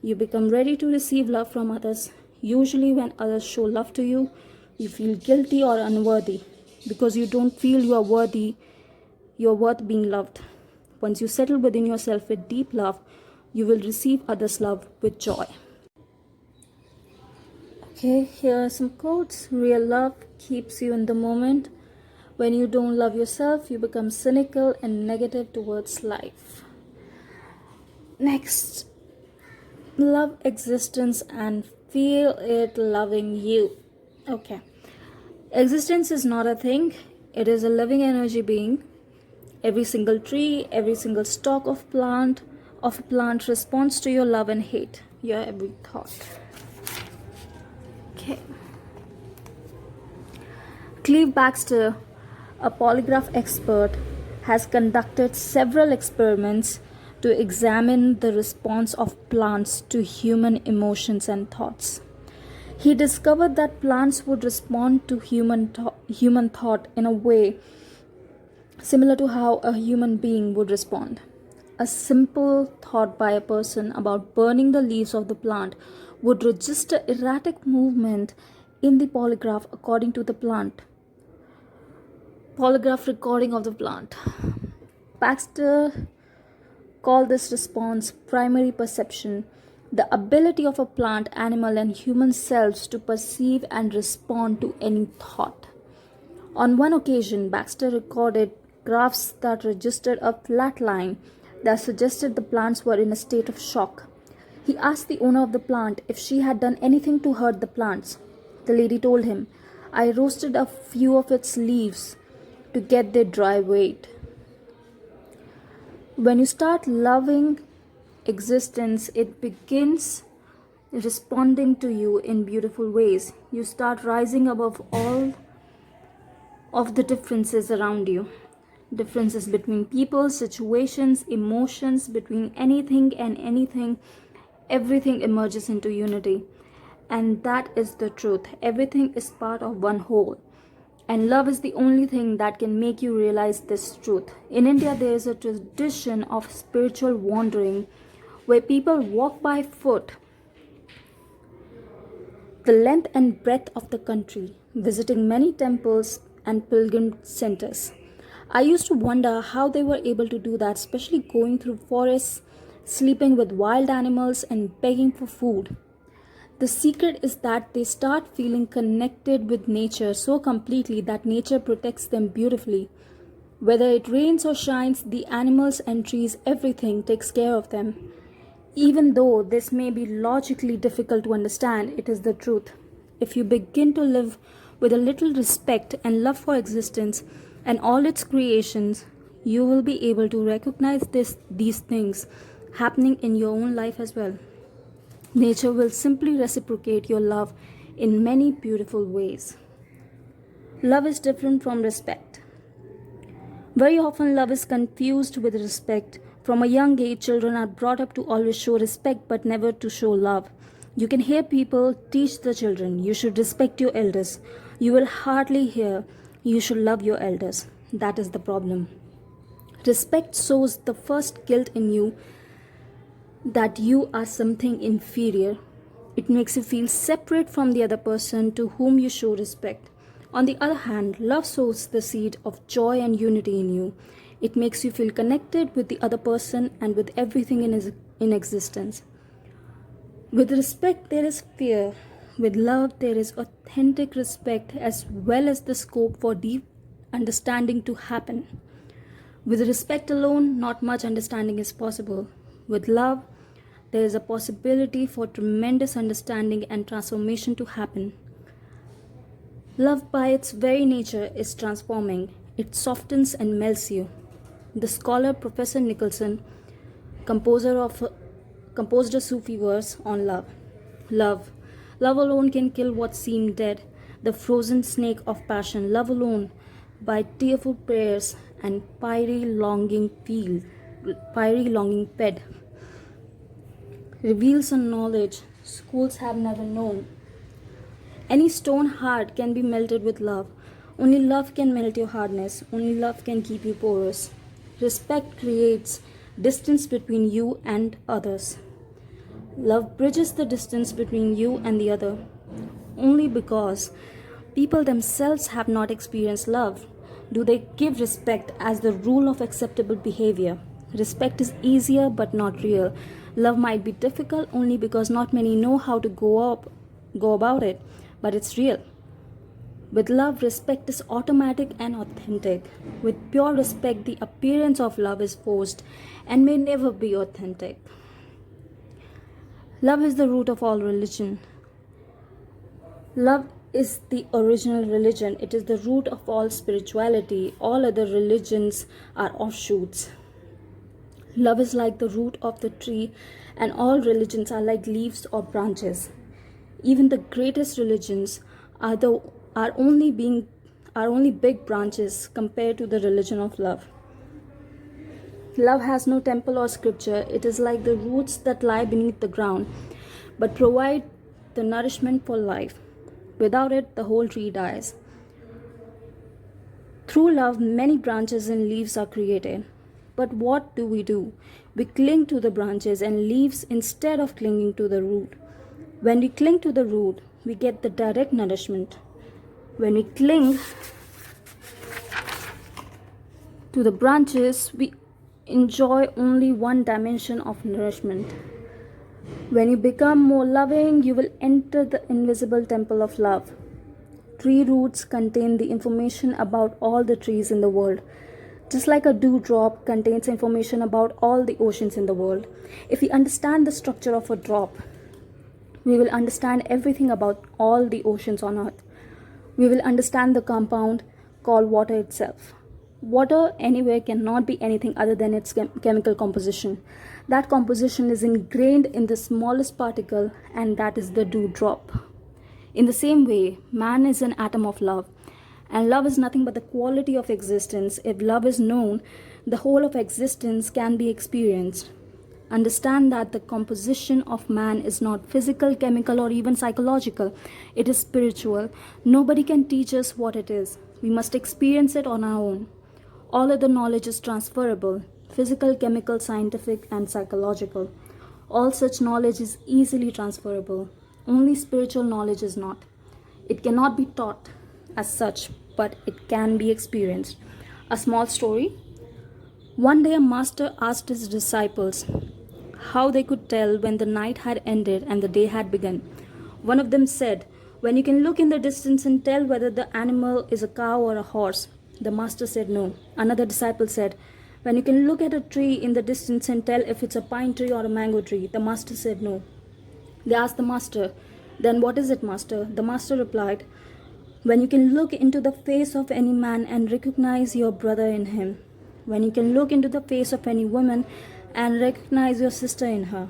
You become ready to receive love from others. Usually when others show love to you, you feel guilty or unworthy because you don't feel you are worthy, you're worth being loved. Once you settle within yourself with deep love, you will receive others' love with joy. Okay, here are some quotes. Real love keeps you in the moment. When you don't love yourself, you become cynical and negative towards life. Next, love existence and feel it loving you. Okay. Existence is not a thing. It is a living energy being. Every single tree, every single stalk of a plant responds to your love and hate, your every thought. Okay. Cleve Baxter, a polygraph expert, has conducted several experiments to examine the response of plants to human emotions and thoughts. He discovered that plants would respond to human thought in a way similar to how a human being would respond. A simple thought by a person about burning the leaves of the plant would register erratic movement in the polygraph according to the polygraph recording of the plant. Baxter called this response primary perception, the ability of a plant, animal, and human selves to perceive and respond to any thought. On one occasion, Baxter recorded graphs that registered a flat line that suggested the plants were in a state of shock. He asked the owner of the plant if she had done anything to hurt the plants. The lady told him, "I roasted a few of its leaves to get their dry weight." When you start loving existence, it begins responding to you in beautiful ways. You start rising above all of the differences around you. Differences between people, situations, emotions, between anything and anything. Everything emerges into unity. And that is the truth. Everything is part of one whole. And love is the only thing that can make you realize this truth. In India, there is a tradition of spiritual wandering where people walk by foot the length and breadth of the country, visiting many temples and pilgrim centers. I used to wonder how they were able to do that, especially going through forests, sleeping with wild animals, and begging for food. The secret is that they start feeling connected with nature so completely that nature protects them beautifully. Whether it rains or shines, the animals and trees, everything takes care of them. Even though this may be logically difficult to understand, it is the truth. If you begin to live with a little respect and love for existence and all its creations, you will be able to recognize these things happening in your own life as well. Nature will simply reciprocate your love in many beautiful ways. Love is different from respect. Very often, love is confused with respect. From a young age, children are brought up to always show respect but never to show love. You can hear people teach the children, "You should respect your elders." You will hardly hear, "You should love your elders." That is the problem. Respect sows the first guilt in you that you are something inferior. It makes you feel separate from the other person to whom you show respect. On the other hand, love sows the seed of joy and unity in you. It makes you feel connected with the other person and with everything in existence. With respect, there is fear. With love, there is authentic respect as well as the scope for deep understanding to happen. With respect alone, not much understanding is possible. With love, there is a possibility for tremendous understanding and transformation to happen. Love, by its very nature, is transforming. It softens and melts you. The scholar Professor Nicholson, composed a Sufi verse on love. Love. Love alone can kill what seemed dead, the frozen snake of passion. Love alone, by tearful prayers and fiery longing fed, reveals a knowledge schools have never known. Any stone heart can be melted with love. Only love can melt your hardness. Only love can keep you porous. Respect creates distance between you and others. Love bridges the distance between you and the other. Only because people themselves have not experienced love do they give respect as the rule of acceptable behavior. Respect is easier but not real. Love might be difficult only because not many know how to go about it, but it's real. With love, respect is automatic and authentic. With pure respect, the appearance of love is forced and may never be authentic. Love is the root of all religion. Love is the original religion. It is the root of all spirituality. All other religions are offshoots. Love is like the root of the tree, and all religions are like leaves or branches. Even the greatest religions are only big branches compared to the religion of love. Love has no temple or scripture. It is like the roots that lie beneath the ground, but provide the nourishment for life. Without it, the whole tree dies. Through love, many branches and leaves are created. But what do? We cling to the branches and leaves instead of clinging to the root. When we cling to the root, we get the direct nourishment. When we cling to the branches, we enjoy only one dimension of nourishment. When you become more loving, you will enter the invisible temple of love. Tree roots contain the information about all the trees in the world, just like a dewdrop contains information about all the oceans in the world. If we understand the structure of a drop, we will understand everything about all the oceans on earth. We will understand the compound called water itself. Water anywhere cannot be anything other than its chemical composition. That composition is ingrained in the smallest particle, and that is the dewdrop. In the same way, man is an atom of love, and love is nothing but the quality of existence. If love is known, the whole of existence can be experienced. Understand that the composition of man is not physical, chemical, or even psychological. It is spiritual. Nobody can teach us what it is. We must experience it on our own. All other knowledge is transferable: physical, chemical, scientific, and psychological. All such knowledge is easily transferable. Only spiritual knowledge is not. It cannot be taught as such, but it can be experienced. A small story. One day a master asked his disciples how they could tell when the night had ended and the day had begun. One of them said, "When you can look in the distance and tell whether the animal is a cow or a horse." The master said no. Another disciple said, "When you can look at a tree in the distance and tell if it's a pine tree or a mango tree." The master said no. They asked the master, "Then what is it, master?" The master replied, "When you can look into the face of any man and recognize your brother in him. When you can look into the face of any woman and recognize your sister in her.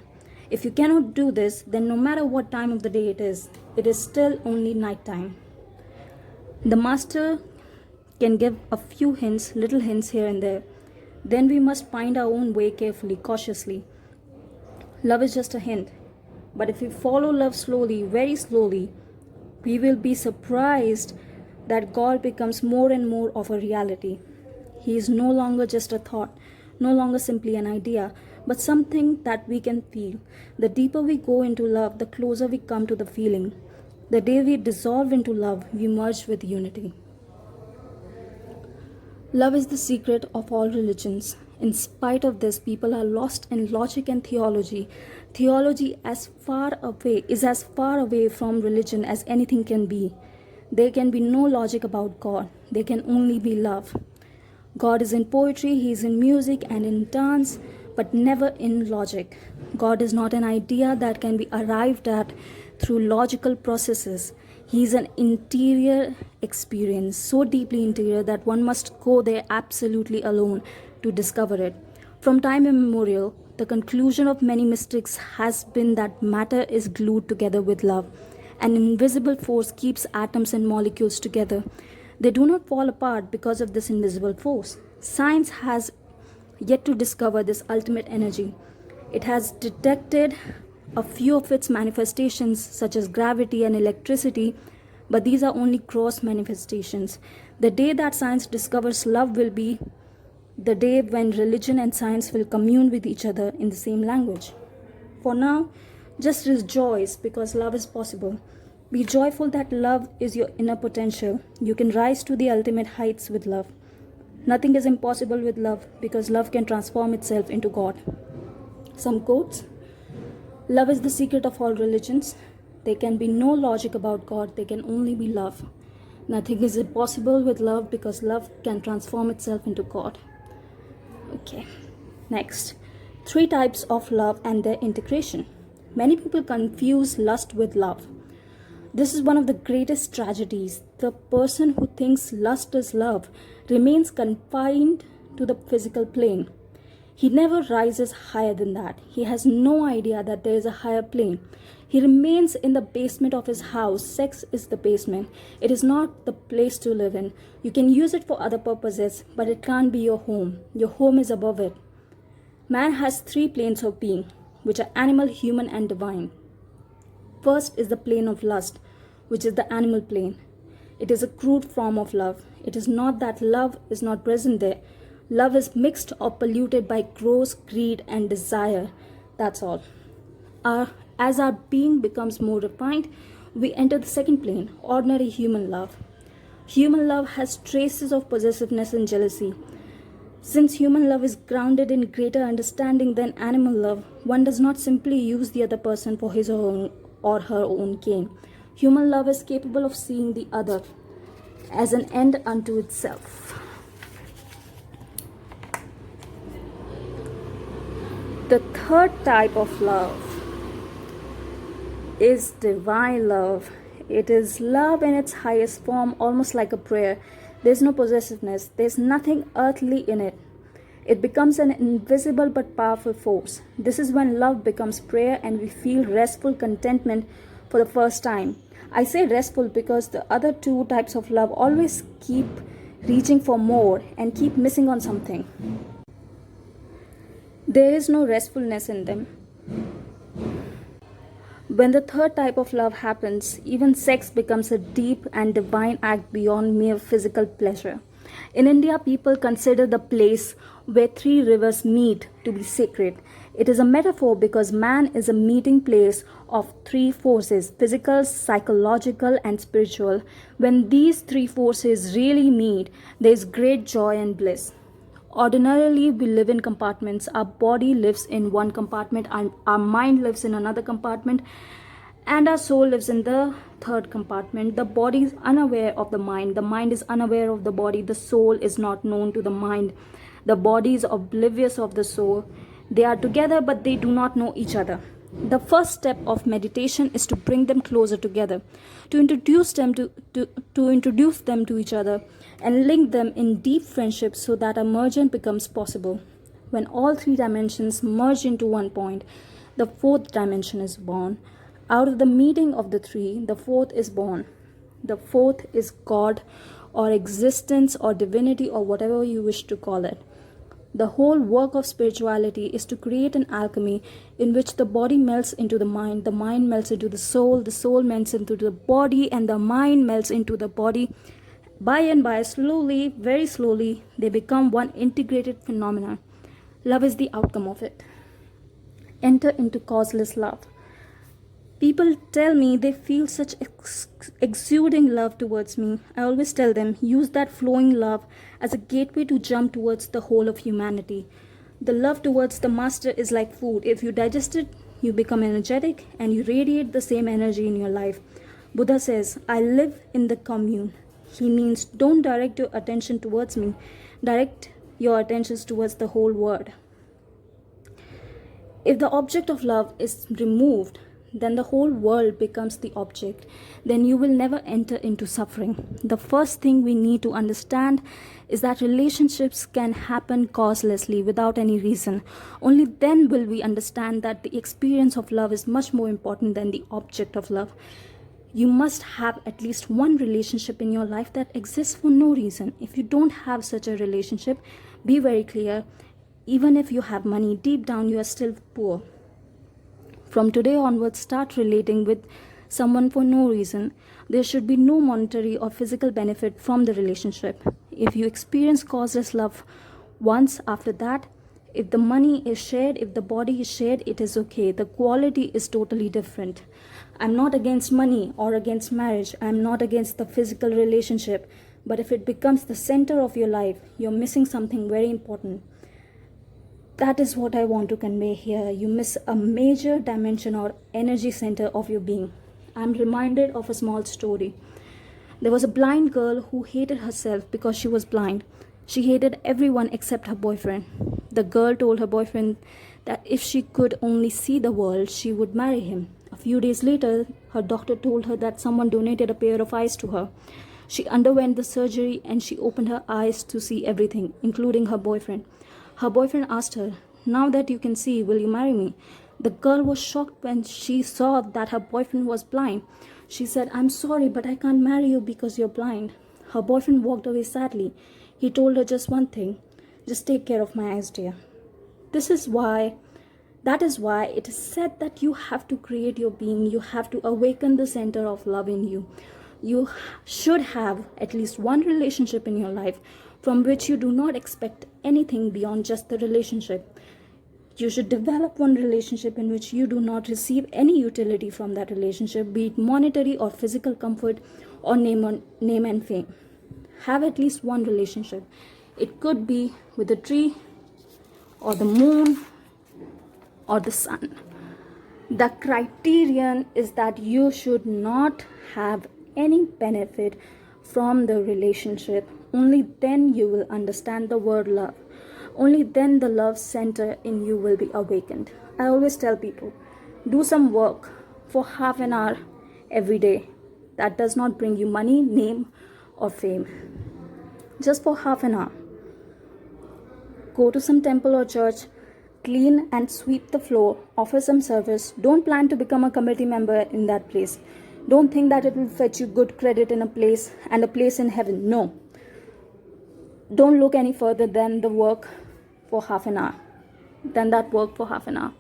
If you cannot do this, then no matter what time of the day it is still only night time." The master can give a few hints, little hints here and there. Then we must find our own way carefully, cautiously. Love is just a hint. But if we follow love slowly, very slowly, we will be surprised that God becomes more and more of a reality. He is no longer just a thought, no longer simply an idea, but something that we can feel. The deeper we go into love, the closer we come to the feeling. The day we dissolve into love, we merge with unity. Love is the secret of all religions. In spite of this, people are lost in logic and theology. Theology is as far away from religion as anything can be. There can be no logic about God. There can only be love. God is in poetry, He is in music and in dance, but never in logic. God is not an idea that can be arrived at through logical processes. He is an interior experience, so deeply interior that one must go there absolutely alone to discover it. From time immemorial, the conclusion of many mystics has been that matter is glued together with love. An invisible force keeps atoms and molecules together. They do not fall apart because of this invisible force. Science has yet to discover this ultimate energy. It has detected a few of its manifestations, such as gravity and electricity, but these are only gross manifestations. The day that science discovers love will be the day when religion and science will commune with each other in the same language. For now, just rejoice because love is possible. Be joyful that love is your inner potential. You can rise to the ultimate heights with love. Nothing is impossible with love because love can transform itself into God. Some quotes. Love is the secret of all religions. There can be no logic about God. There can only be love. Nothing is impossible with love because love can transform itself into God. Okay. Next. 3 types of love and their integration. Many people confuse lust with love. This is one of the greatest tragedies. The person who thinks lust is love remains confined to the physical plane. He never rises higher than that. He has no idea that there is a higher plane. He remains in the basement of his house. Sex is the basement. It is not the place to live in. You can use it for other purposes, but it can't be your home. Your home is above it. Man has 3 planes of being, which are animal, human, and divine. First is the plane of lust, which is the animal plane. It is a crude form of love. It is not that love is not present there. Love is mixed or polluted by gross greed and desire. That's all. As our being becomes more refined, we enter the second plane, ordinary human love. Human love has traces of possessiveness and jealousy. Since human love is grounded in greater understanding than animal love, one does not simply use the other person for his or her own gain. Human love is capable of seeing the other as an end unto itself. The third type of love is divine love. It is love in its highest form, almost like a prayer. There's no possessiveness. There's nothing earthly in it. It becomes an invisible but powerful force. This is when love becomes prayer and we feel restful contentment for the first time. I say restful because the other 2 types of love always keep reaching for more and keep missing on something. There is no restfulness in them. When the third type of love happens, even sex becomes a deep and divine act beyond mere physical pleasure. In India, people consider the place where 3 rivers meet to be sacred. It is a metaphor because man is a meeting place of 3 forces, physical, psychological, and spiritual. When these 3 forces really meet, there is great joy and bliss. Ordinarily, we live in compartments. Our body lives in one compartment, and our mind lives in another compartment, and our soul lives in the third compartment. The body is unaware of the mind is unaware of the body, the soul is not known to the mind, the body is oblivious of the soul. They are together, but they do not know each other. The first step of meditation is to bring them closer together, to introduce them to each other and link them in deep friendship so that a mergence becomes possible. When all 3 dimensions merge into one point, the 4th dimension is born. Out of the meeting of the 3, the 4th is born. The 4th is God or existence or divinity or whatever you wish to call it. The whole work of spirituality is to create an alchemy in which the body melts into the mind melts into the soul melts into the body, and the mind melts into the body. By and by, slowly, very slowly, they become one integrated phenomenon. Love is the outcome of it. Enter into causeless love. People tell me they feel such exuding love towards me. I always tell them, use that flowing love as a gateway to jump towards the whole of humanity. The love towards the master is like food. If you digest it, you become energetic and you radiate the same energy in your life. Buddha says, I live in the commune. He means don't direct your attention towards me. Direct your attentions towards the whole world. If the object of love is removed, then the whole world becomes the object. Then you will never enter into suffering. The first thing we need to understand is that relationships can happen causelessly without any reason. Only then will we understand that the experience of love is much more important than the object of love. You must have at least one relationship in your life that exists for no reason. If you don't have such a relationship, be very clear. Even if you have money, deep down you are still poor. From today onwards, start relating with someone for no reason. There should be no monetary or physical benefit from the relationship. If you experience causeless love once, after that, if the money is shared, if the body is shared, it is okay. The quality is totally different. I'm not against money or against marriage. I'm not against the physical relationship. But if it becomes the center of your life, you're missing something very important. That is what I want to convey here. You miss a major dimension or energy center of your being. I'm reminded of a small story. There was a blind girl who hated herself because she was blind. She hated everyone except her boyfriend. The girl told her boyfriend that if she could only see the world, she would marry him. A few days later, her doctor told her that someone donated a pair of eyes to her. She underwent the surgery and she opened her eyes to see everything, including her boyfriend. Her boyfriend asked her, now that you can see, will you marry me? The girl was shocked when she saw that her boyfriend was blind. She said, I'm sorry, but I can't marry you because you're blind. Her boyfriend walked away sadly. He told her just one thing, just take care of my eyes, dear. That is why it is said that you have to create your being. You have to awaken the center of love in you. You should have at least one relationship in your life from which you do not expect anything beyond just the relationship. You should develop one relationship in which you do not receive any utility from that relationship, be it monetary or physical comfort or name and fame. Have at least one relationship. It could be with the tree or the moon or the sun. The criterion is that you should not have any benefit from the relationship. Only then you will understand the word love. Only then the love center in you will be awakened. I always tell people, do some work for half an hour every day. That does not bring you money, name, or fame. Just for half an hour. Go to some temple or church, clean and sweep the floor, offer some service. Don't plan to become a committee member in that place. Don't think that it will fetch you good credit in a place and a place in heaven. No. Don't look any further than the work for half an hour. Than that work for half an hour.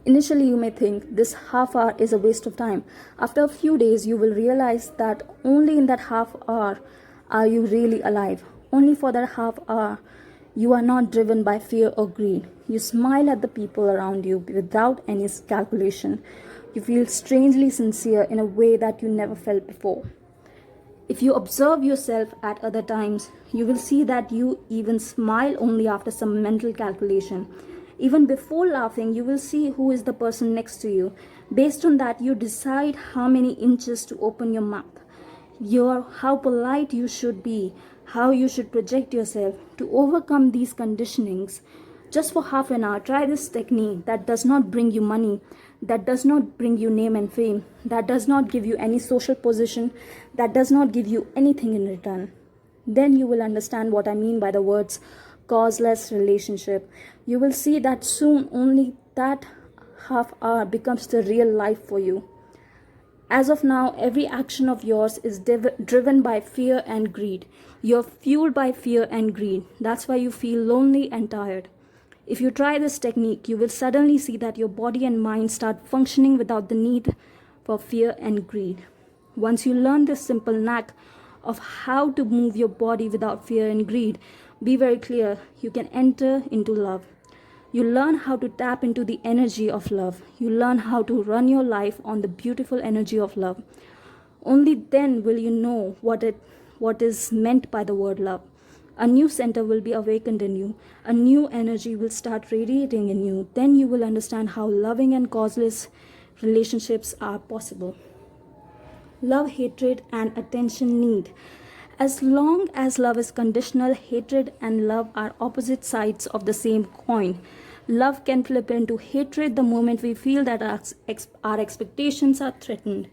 Initially, you may think this half hour is a waste of time. After a few days, you will realize that only in that half hour are you really alive. Only for that half hour, you are not driven by fear or greed. You smile at the people around you without any calculation. You feel strangely sincere in a way that you never felt before. If you observe yourself at other times, you will see that you even smile only after some mental calculation. Even before laughing, you will see who is the person next to you. Based on that, you decide how many inches to open your mouth. How polite you should be, how you should project yourself. To overcome these conditionings, just for half an hour, try this technique that does not bring you money, that does not bring you name and fame, that does not give you any social position, that does not give you anything in return. Then you will understand what I mean by the words causeless relationship. You will see that soon only that half hour becomes the real life for you. As of now, every action of yours is driven by fear and greed. You're fueled by fear and greed. That's why you feel lonely and tired. If you try this technique, you will suddenly see that your body and mind start functioning without the need for fear and greed. Once you learn this simple knack of how to move your body without fear and greed, Be very clear. You can enter into love. You learn how to tap into the energy of love. You learn how to run your life on the beautiful energy of love. Only then will you know what is meant by the word love. A new center will be awakened in you. A new energy will start radiating in you. Then you will understand how loving and causeless relationships are possible. Love, hatred, and attention need. As long as love is conditional, hatred and love are opposite sides of the same coin. Love can flip into hatred the moment we feel that our expectations are threatened.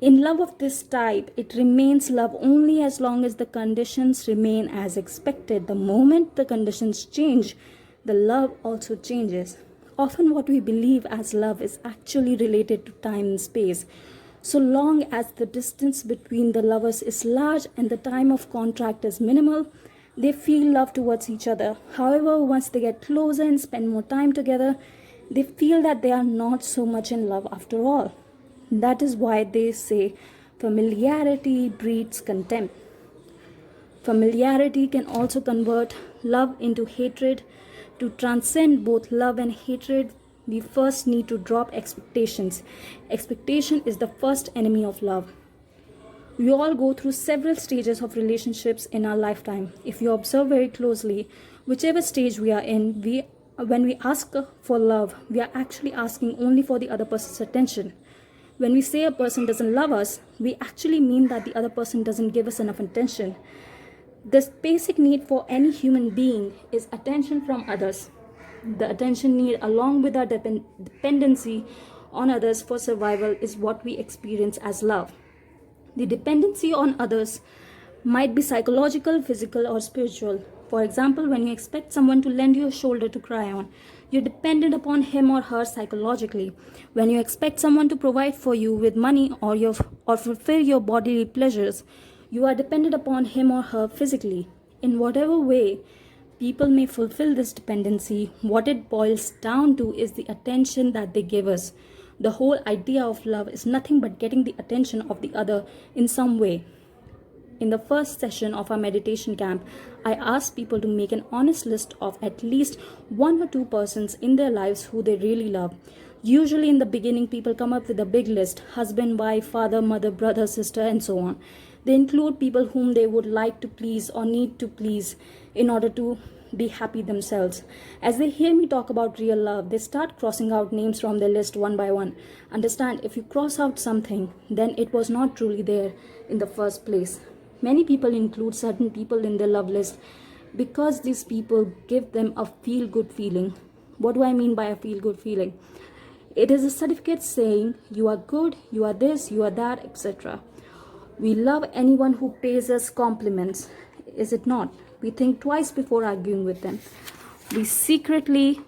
In love of this type, it remains love only as long as the conditions remain as expected. The moment the conditions change, the love also changes. Often what we believe as love is actually related to time and space. So long as the distance between the lovers is large and the time of contract is minimal, they feel love towards each other. However, once they get closer and spend more time together, they feel that they are not so much in love after all. That is why they say familiarity breeds contempt. Familiarity can also convert love into hatred. To transcend both love and hatred, we first need to drop expectations. Expectation is the first enemy of love. We all go through several stages of relationships in our lifetime. If you observe very closely, whichever stage we are in, when we ask for love, we are actually asking only for the other person's attention. When we say a person doesn't love us, we actually mean that the other person doesn't give us enough attention. The basic need for any human being is attention from others. The attention need, along with our dependency on others for survival, is what we experience as love. The dependency on others might be psychological, physical, or spiritual. For example, when you expect someone to lend you a shoulder to cry on, you're dependent upon him or her psychologically. When you expect someone to provide for you with money or fulfill your bodily pleasures, you are dependent upon him or her physically. In whatever way people may fulfill this dependency, what it boils down to is the attention that they give us. The whole idea of love is nothing but getting the attention of the other in some way. In the first session of our meditation camp, I asked people to make an honest list of at least 1 or 2 persons in their lives who they really love. Usually in the beginning, people come up with a big list: husband, wife, father, mother, brother, sister, and so on. They include people whom they would like to please or need to please in order to be happy themselves. As they hear me talk about real love, they start crossing out names from their list one by one. Understand, if you cross out something, then it was not truly there in the first place. Many people include certain people in their love list because these people give them a feel-good feeling. What do I mean by a feel-good feeling? It is a certificate saying you are good, you are this, you are that, etc. We love anyone who pays us compliments, is it not? We think twice before arguing with them. We secretly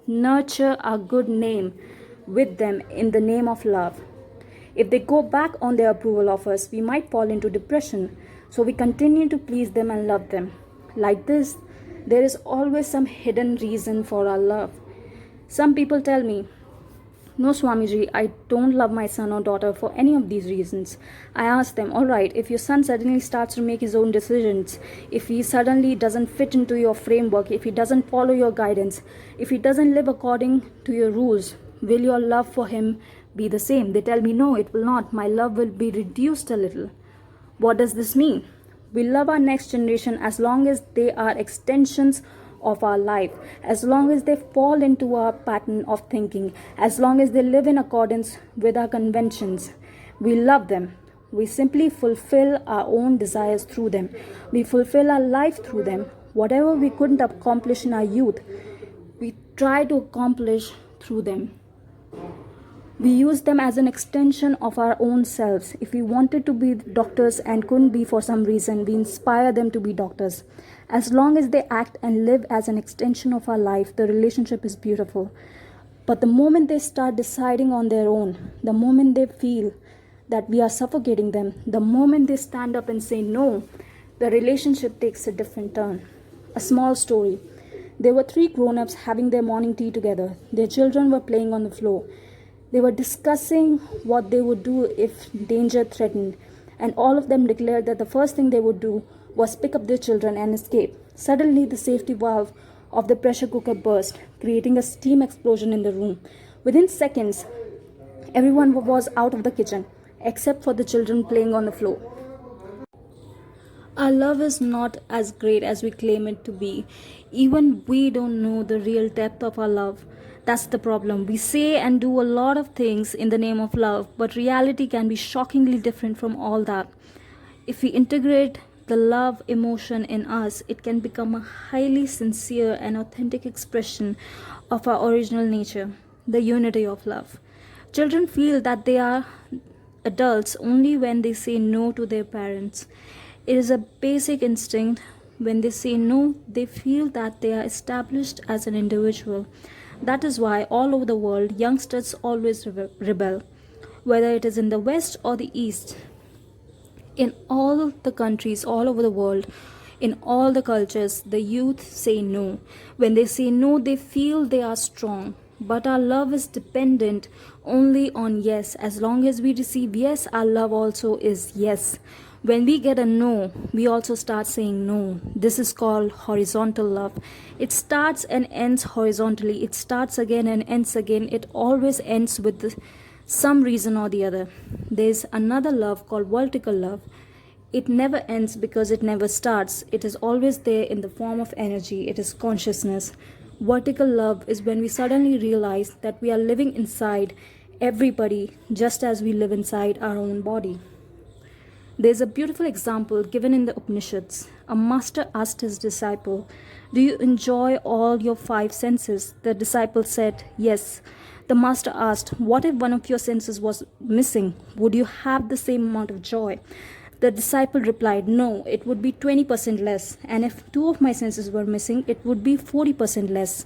nurture our good name with them in the name of love. If they go back on their approval of us, we might fall into depression. So we continue to please them and love them. Like this, there is always some hidden reason for our love. Some people tell me, "No, Swamiji, I don't love my son or daughter for any of these reasons." I ask them, alright, if your son suddenly starts to make his own decisions, if he suddenly doesn't fit into your framework, if he doesn't follow your guidance, if he doesn't live according to your rules, will your love for him be the same? They tell me, no, it will not. My love will be reduced a little. What does this mean? We love our next generation as long as they are extensions of our life, as long as they fall into our pattern of thinking, as long as they live in accordance with our conventions. We love them. We simply fulfill our own desires through them. We fulfill our life through them. Whatever we couldn't accomplish in our youth, we try to accomplish through them. We use them as an extension of our own selves. If we wanted to be doctors and couldn't be for some reason, we inspire them to be doctors. As long as they act and live as an extension of our life, the relationship is beautiful. But the moment they start deciding on their own, the moment they feel that we are suffocating them, the moment they stand up and say no, the relationship takes a different turn. A small story. There were 3 grown-ups having their morning tea together. Their children were playing on the floor. They were discussing what they would do if danger threatened, and all of them declared that the first thing they would do was pick up their children and escape. Suddenly, the safety valve of the pressure cooker burst, creating a steam explosion in the room. Within seconds, everyone was out of the kitchen, except for the children playing on the floor. Our love is not as great as we claim it to be. Even we don't know the real depth of our love. That's the problem. We say and do a lot of things in the name of love, but reality can be shockingly different from all that. If we integrate the love emotion in us, it can become a highly sincere and authentic expression of our original nature, the unity of love. Children feel that they are adults only when they say no to their parents. It is a basic instinct. When they say no, they feel that they are established as an individual. That is why all over the world, youngsters always rebel, whether it is in the West or the East. In all the countries all over the world, in all the cultures, the youth say no. When they say no, they feel they are strong. But our love is dependent only on yes. As long as we receive yes, our love also is yes. When we get a no, we also start saying no. This is called horizontal love. It starts and ends horizontally. It starts again and ends again. It always ends with some reason or the other. There's another love called vertical love. It never ends because it never starts. It is always there in the form of energy. It is consciousness. Vertical love is when we suddenly realize that we are living inside everybody just as we live inside our own body. There's a beautiful example given in the Upanishads. A master asked his disciple, "Do you enjoy all your 5 senses?" The disciple said, "Yes." The master asked, "What if one of your senses was missing? Would you have the same amount of joy?" The disciple replied, "No, it would be 20% less. And if 2 of my senses were missing, it would be 40% less."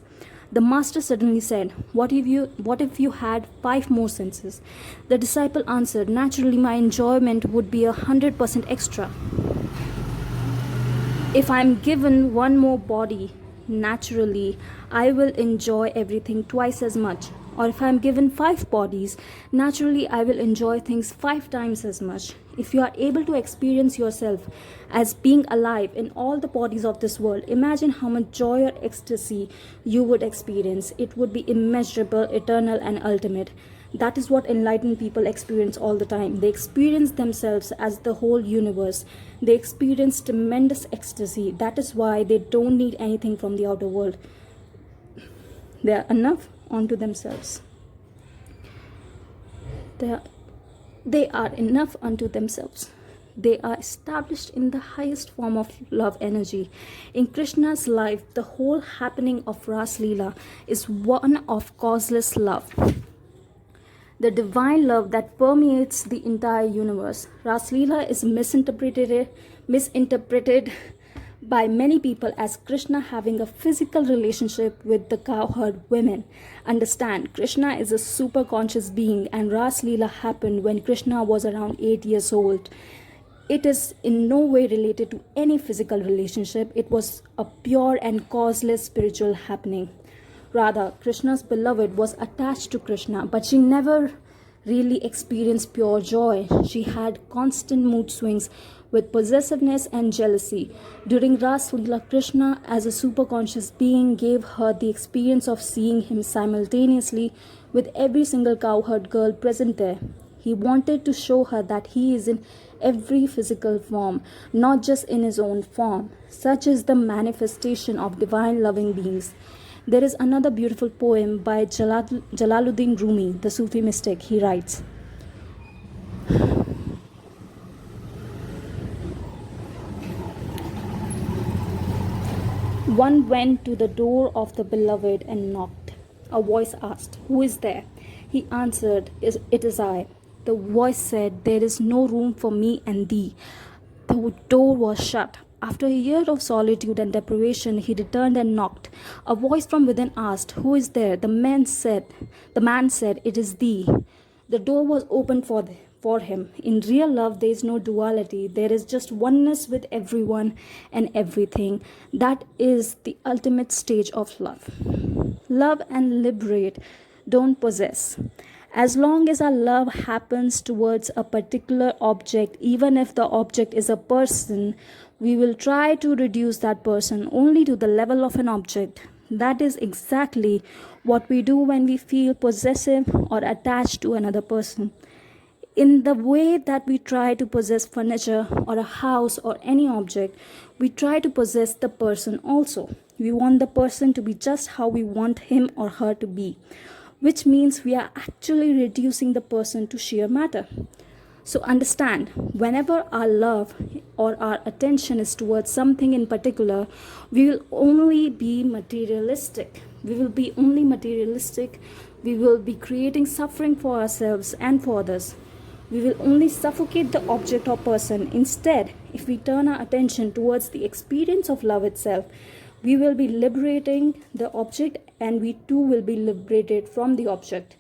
The master suddenly said, what if you had 5 more senses?" The disciple answered, "Naturally, my enjoyment would be 100% extra. If I am given 1 more body, naturally, I will enjoy everything twice as much. Or if I am given 5 bodies, naturally, I will enjoy things 5 times as much. If you are able to experience yourself as being alive in all the bodies of this world, imagine how much joy or ecstasy you would experience. It would be immeasurable, eternal, and ultimate. That is what enlightened people experience all the time. They experience themselves as the whole universe. They experience tremendous ecstasy. That is why they don't need anything from the outer world. They are enough onto themselves. They are enough unto themselves. They are established in the highest form of love energy. In Krishna's life, the whole happening of Ras Leela is one of causeless love. The divine love that permeates the entire universe. Ras Leela is misinterpreted by many people as Krishna having a physical relationship with the cowherd women. Understand, Krishna is a super conscious being, and Ras Leela happened when Krishna was around 8 years old. It is in no way related to any physical relationship. It was a pure and causeless spiritual happening. Radha, Krishna's beloved, was attached to Krishna, but she never really experienced pure joy. She had constant mood swings with possessiveness and jealousy. During Ras Leela, Krishna, as a superconscious being, gave her the experience of seeing him simultaneously with every single cowherd girl present there. He wanted to show her that he is in every physical form, not just in his own form. Such is the manifestation of divine loving beings. There is another beautiful poem by Jalaluddin Rumi, the Sufi mystic. He writes, "One went to the door of the beloved and knocked. A voice asked, 'Who is there?' He answered, 'It is I.' The voice said, 'There is no room for me and thee.' The door was shut. After a year of solitude and deprivation, he returned and knocked. A voice from within asked, 'Who is there?' The man said, 'It is thee.' The door was opened for him. In real love, there is no duality. There is just oneness with everyone and everything. That is the ultimate stage of love. Love and liberate, don't possess. As long as our love happens towards a particular object, even if the object is a person, we will try to reduce that person only to the level of an object. That is exactly what we do when we feel possessive or attached to another person. In the way that we try to possess furniture or a house or any object, we try to possess the person also. We want the person to be just how we want him or her to be, which means we are actually reducing the person to sheer matter. So understand, whenever our love or our attention is towards something in particular, we will only be materialistic. We will be only materialistic. We will be creating suffering for ourselves and for others. We will only suffocate the object or person. Instead, if we turn our attention towards the experience of love itself, we will be liberating the object, and we too will be liberated from the object.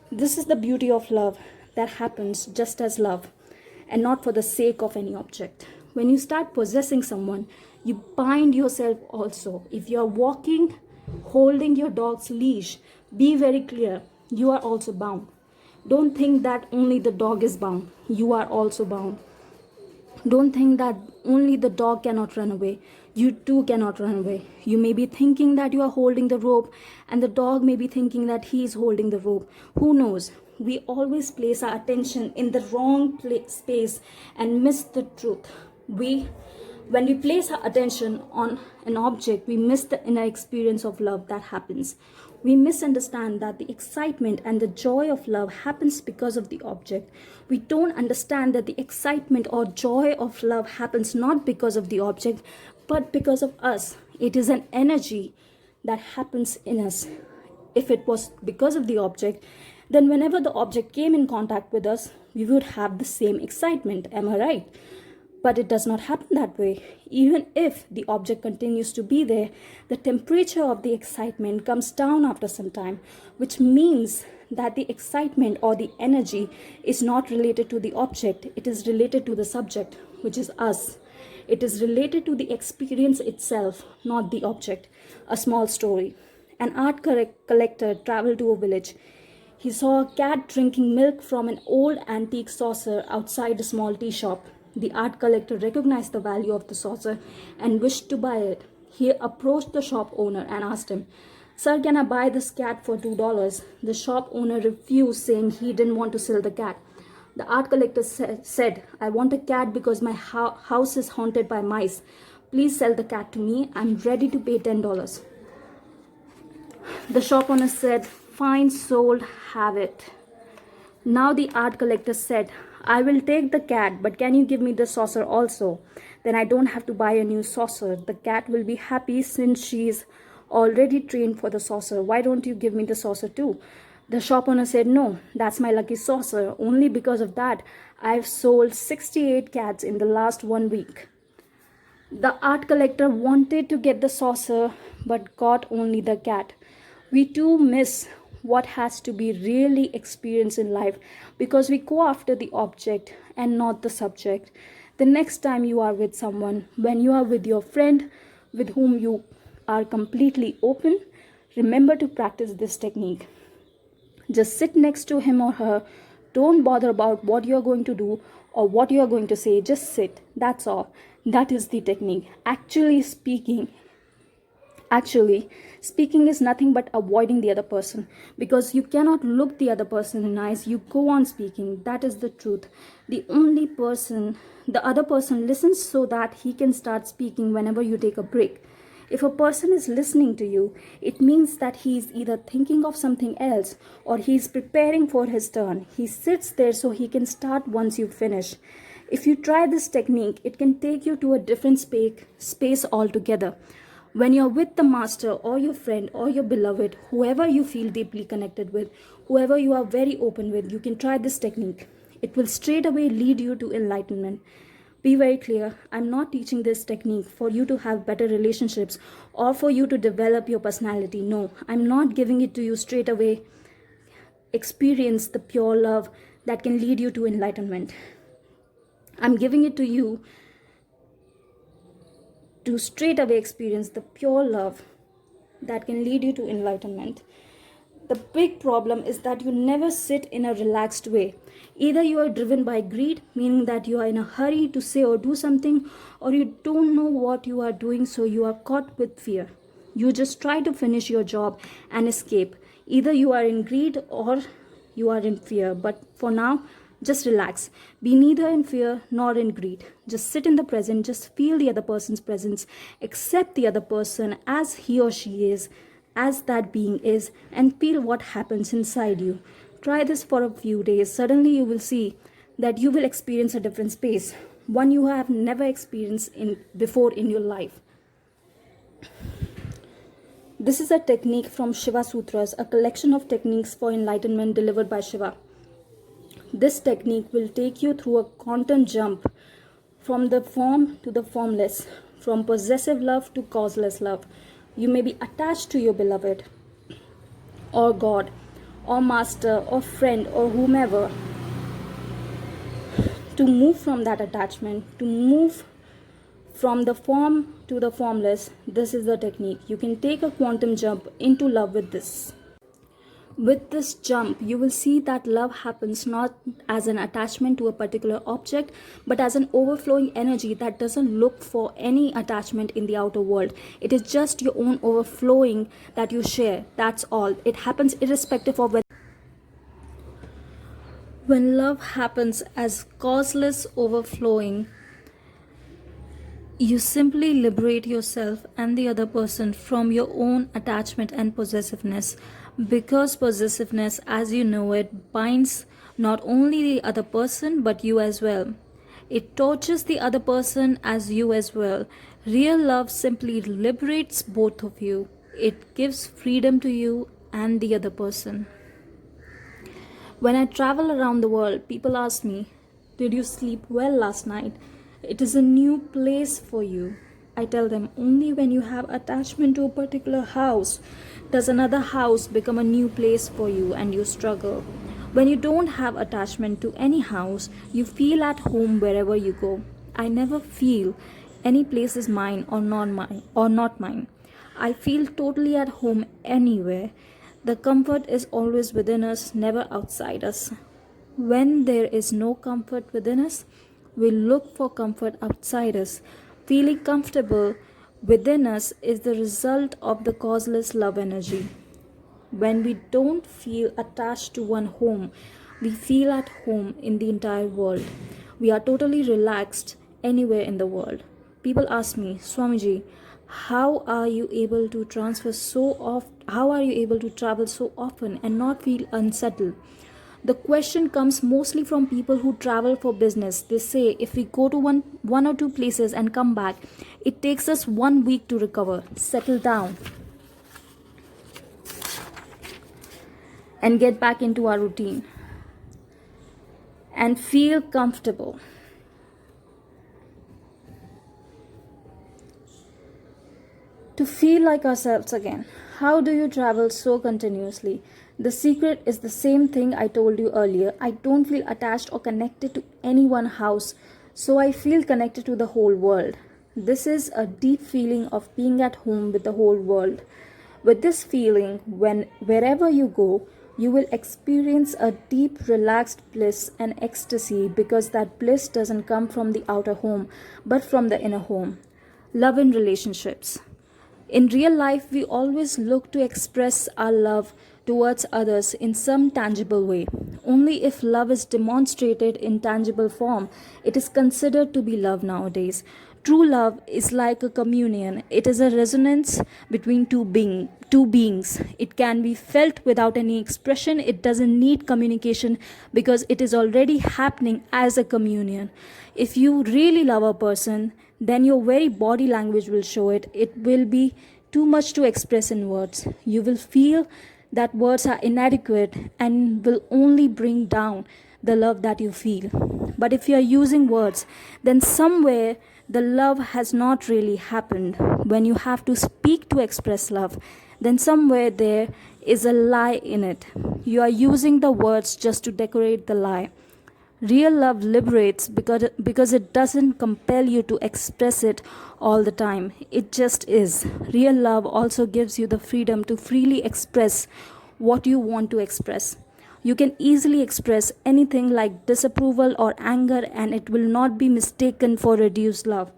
This is the beauty of love, that happens just as love and not for the sake of any object. When you start possessing someone, you bind yourself also. If you are walking, holding your dog's leash, be very clear, you are also bound. Don't think that only the dog is bound. You are also bound. Don't think that only the dog cannot run away. You too cannot run away. You may be thinking that you are holding the rope, and the dog may be thinking that he is holding the rope. Who knows? We always place our attention in the wrong space and miss the truth. When we place our attention on an object, we miss the inner experience of love that happens. We misunderstand that the excitement and the joy of love happens because of the object. We don't understand that the excitement or joy of love happens not because of the object, but because of us. It is an energy that happens in us. If it was because of the object, then whenever the object came in contact with us, we would have the same excitement. Am I right? But it does not happen that way. Even if the object continues to be there, the temperature of the excitement comes down after some time, which means that the excitement or the energy is not related to the object. It is related to the subject, which is us. It is related to the experience itself, not the object. A small story. An art collector traveled to a village. He saw a cat drinking milk from an old antique saucer outside a small tea shop. The art collector recognized the value of the saucer and wished to buy it. He approached the shop owner and asked him, "Sir, can I buy this cat for $2? The shop owner refused, saying he didn't want to sell the cat. The art collector said, "I want a cat because my house is haunted by mice. Please sell the cat to me. I'm ready to pay $10. The shop owner said, "Fine, sold, have it." Now the art collector said, "I will take the cat, but can you give me the saucer also? Then I don't have to buy a new saucer. The cat will be happy since she's already trained for the saucer. Why don't you give me the saucer too?" The shop owner said, "No, that's my lucky saucer. Only because of that, I've sold 68 cats in the last 1 week." The art collector wanted to get the saucer, but got only the cat. We too miss what has to be really experienced in life because we go after the object and not the subject. The next time you are with someone, when you are with your friend with whom you are completely open, remember to practice this technique. Just sit next to him or her. Don't bother about what you're going to do or what you're going to say. Just sit. That's all. That is the technique. Actually, speaking is nothing but avoiding the other person, because you cannot look the other person in the eyes. You go on speaking. That is the truth. The other person listens so that he can start speaking whenever you take a break. If a person is listening to you, it means that he is either thinking of something else or he is preparing for his turn. He sits there so he can start once you finish. If you try this technique, it can take you to a different space altogether. When you're with the master or your friend or your beloved, whoever you feel deeply connected with, whoever you are very open with, you can try this technique. It will straight away lead you to enlightenment. Be very clear, I'm not teaching this technique for you to have better relationships or for you to develop your personality. No, I'm not giving it to you straight away. Experience the pure love that can lead you to enlightenment. I'm giving it to you to straight away experience the pure love that can lead you to enlightenment. The big problem is that you never sit in a relaxed way. Either you are driven by greed, meaning that you are in a hurry to say or do something, or you don't know what you are doing, so you are caught with fear. You just try to finish your job and escape. Either you are in greed or you are in fear. But for now, just relax. Be neither in fear nor in greed. Just sit in the present. Just feel the other person's presence. Accept the other person as he or she is, as that being is, and feel what happens inside you. Try this for a few days. Suddenly you will see that you will experience a different space, one you have never experienced before in your life. This is a technique from Shiva Sutras, a collection of techniques for enlightenment delivered by Shiva. This technique will take you through a quantum jump from the form to the formless, from possessive love to causeless love. You may be attached to your beloved, or God, or master, or friend, or whomever. To move from that attachment, to move from the form to the formless, this is the technique. You can take a quantum jump into love with this. With this jump, you will see that love happens not as an attachment to a particular object, but as an overflowing energy that doesn't look for any attachment in the outer world. It is just your own overflowing that you share. That's all. It happens irrespective of whether. When love happens as causeless overflowing, you simply liberate yourself and the other person from your own attachment and possessiveness. Because possessiveness, as you know it, binds not only the other person but you as well. It tortures the other person as you as well. Real love simply liberates both of you. It gives freedom to you and the other person. When I travel around the world, people ask me, "Did you sleep well last night? It is a new place for you." I tell them, only when you have attachment to a particular house does another house become a new place for you and you struggle. When you don't have attachment to any house, you feel at home wherever you go. I never feel any place is mine or not mine. I feel totally at home anywhere. The comfort is always within us, never outside us. When there is no comfort within us, we look for comfort outside us. Feeling comfortable within us is the result of the causeless love energy. When we don't feel attached to one home, we feel at home in the entire world. We are totally relaxed anywhere in the world. People ask me, "Swamiji, how are you able to travel so often and not feel unsettled?" The question comes mostly from people who travel for business. They say if we go to one or two places and come back, it takes us 1 week to recover, settle down, and get back into our routine and feel comfortable. To feel like ourselves again. How do you travel so continuously? The secret is the same thing I told you earlier. I don't feel attached or connected to any one house, so I feel connected to the whole world. This is a deep feeling of being at home with the whole world. With this feeling, wherever you go, you will experience a deep, relaxed bliss and ecstasy, because that bliss doesn't come from the outer home, but from the inner home. Love in relationships. In real life, we always look to express our love towards others in some tangible way. Only if love is demonstrated in tangible form, it is considered to be love nowadays. True love is like a communion. It is a resonance between two beings. It can be felt without any expression. It doesn't need communication because it is already happening as a communion. If you really love a person, then your very body language will show it. It will be too much to express in words. You will feel that words are inadequate and will only bring down the love that you feel. But if you are using words, then somewhere the love has not really happened. When you have to speak to express love, then somewhere there is a lie in it. You are using the words just to decorate the lie. Real love liberates because it doesn't compel you to express it all the time. It just is. Real love also gives you the freedom to freely express what you want to express. You can easily express anything like disapproval or anger, and it will not be mistaken for reduced love.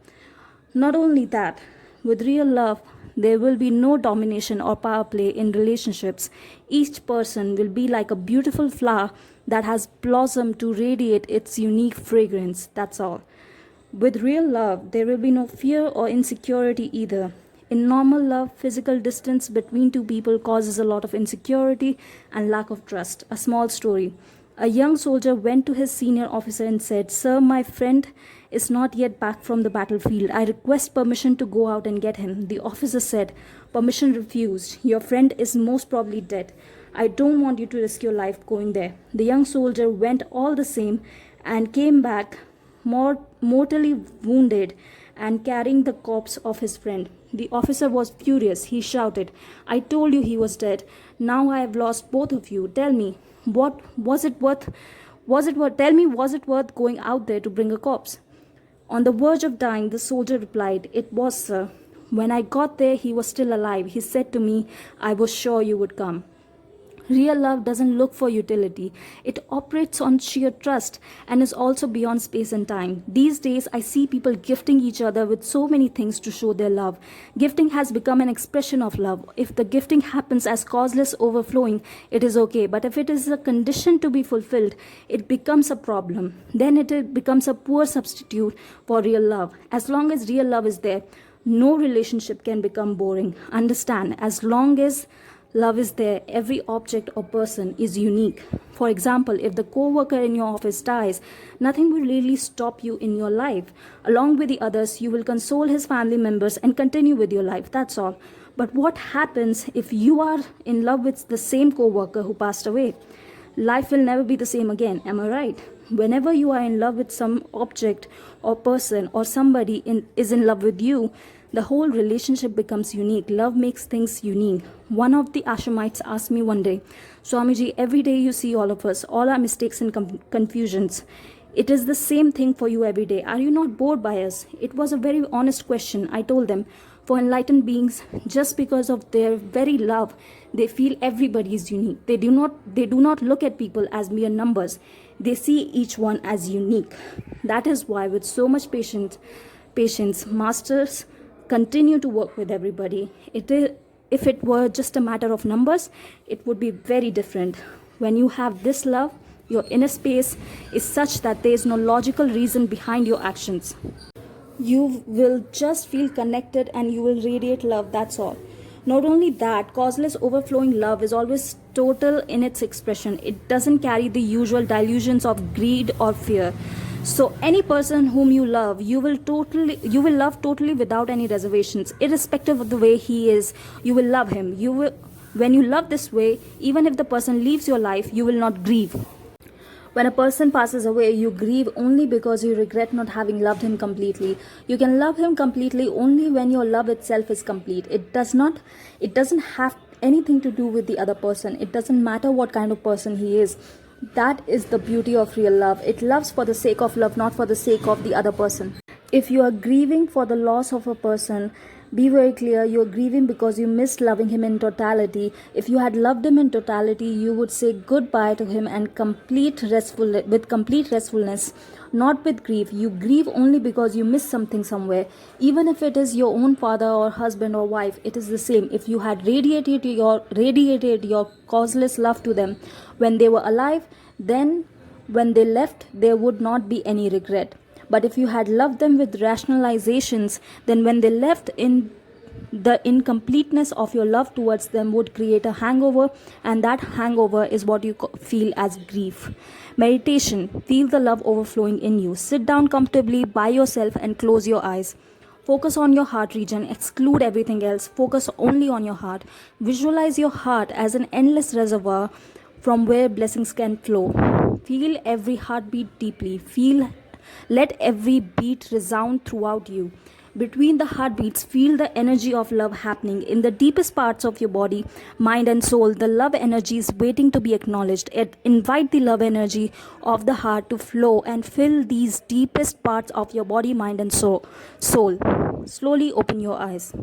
Not only that, with real love, there will be no domination or power play in relationships. Each person will be like a beautiful flower that has blossomed to radiate its unique fragrance. That's all. With real love, there will be no fear or insecurity either. In normal love, physical distance between two people causes a lot of insecurity and lack of trust. A small story. A young soldier went to his senior officer and said, "Sir, my friend is not yet back from the battlefield. I request permission to go out and get him." The officer said, "Permission refused. Your friend is most probably dead. I don't want you to risk your life going there." The young soldier went all the same and came back mortally wounded and carrying the corpse of his friend. The officer was furious. He shouted, "I told you he was dead. Now I have lost both of you. Tell me, what was it worth? Tell me, was it worth going out there to bring a corpse?" On the verge of dying, the soldier replied, "It was, sir. When I got there, he was still alive. He said to me, 'I was sure you would come.'" Real love doesn't look for utility. It operates on sheer trust and is also beyond space and time. These days, I see people gifting each other with so many things to show their love. Gifting has become an expression of love. If the gifting happens as causeless overflowing, it is okay. But if it is a condition to be fulfilled, it becomes a problem. Then it becomes a poor substitute for real love. As long as real love is there, no relationship can become boring. Understand, as long as love is there, every object or person is unique. For example, if the co-worker in your office dies, nothing will really stop you in your life. Along with the others, you will console his family members and continue with your life. That's all. But what happens if you are in love with the same co-worker who passed away? Life will never be the same again. Am I right? Whenever you are in love with some object or person, or somebody is in love with you, the whole relationship becomes unique. Love makes things unique. One of the ashramites asked me one day, "Swamiji, every day you see all of us, all our mistakes and confusions. It is the same thing for you every day. Are you not bored by us?" It was a very honest question. I told them, for enlightened beings, just because of their very love, they feel everybody is unique. They do not look at people as mere numbers. They see each one as unique. That is why, with so much patience, masters continue to work with everybody. If it were just a matter of numbers, it would be very different. When you have this love, your inner space is such that there is no logical reason behind your actions. You will just feel connected and you will radiate love, that's all. Not only that, causeless overflowing love is always total in its expression. It doesn't carry the usual delusions of greed or fear. So any person whom you love, you will love totally without any reservations. Irrespective of the way he is, you will love him. When you love this way, even if the person leaves your life, you will not grieve. When a person passes away, you grieve only because you regret not having loved him completely. You can love him completely only when your love itself is complete. It doesn't have anything to do with the other person. It doesn't matter what kind of person he is. That is the beauty of real love. It loves for the sake of love, not for the sake of the other person. If you are grieving for the loss of a person, be very clear, you are grieving because you missed loving him in totality. If you had loved him in totality, you would say goodbye to him and with complete restfulness, not with grief. You grieve only because you missed something somewhere. Even if it is your own father or husband or wife, it is the same. If you had radiated your causeless love to them when they were alive, then when they left, there would not be any regret. But if you had loved them with rationalizations, then when they left, the incompleteness of your love towards them would create a hangover, and that hangover is what you feel as grief. Meditation. Feel the love overflowing in you. Sit down comfortably by yourself and close your eyes. Focus on your heart region. Exclude everything else. Focus only on your heart. Visualize your heart as an endless reservoir from where blessings can flow. Feel every heartbeat deeply. Let every beat resound throughout you. Between the heartbeats, feel the energy of love happening in the deepest parts of your body, mind and soul. The love energy is waiting to be acknowledged. Invite the love energy of the heart to flow and fill these deepest parts of your body, mind and soul. Slowly open your eyes.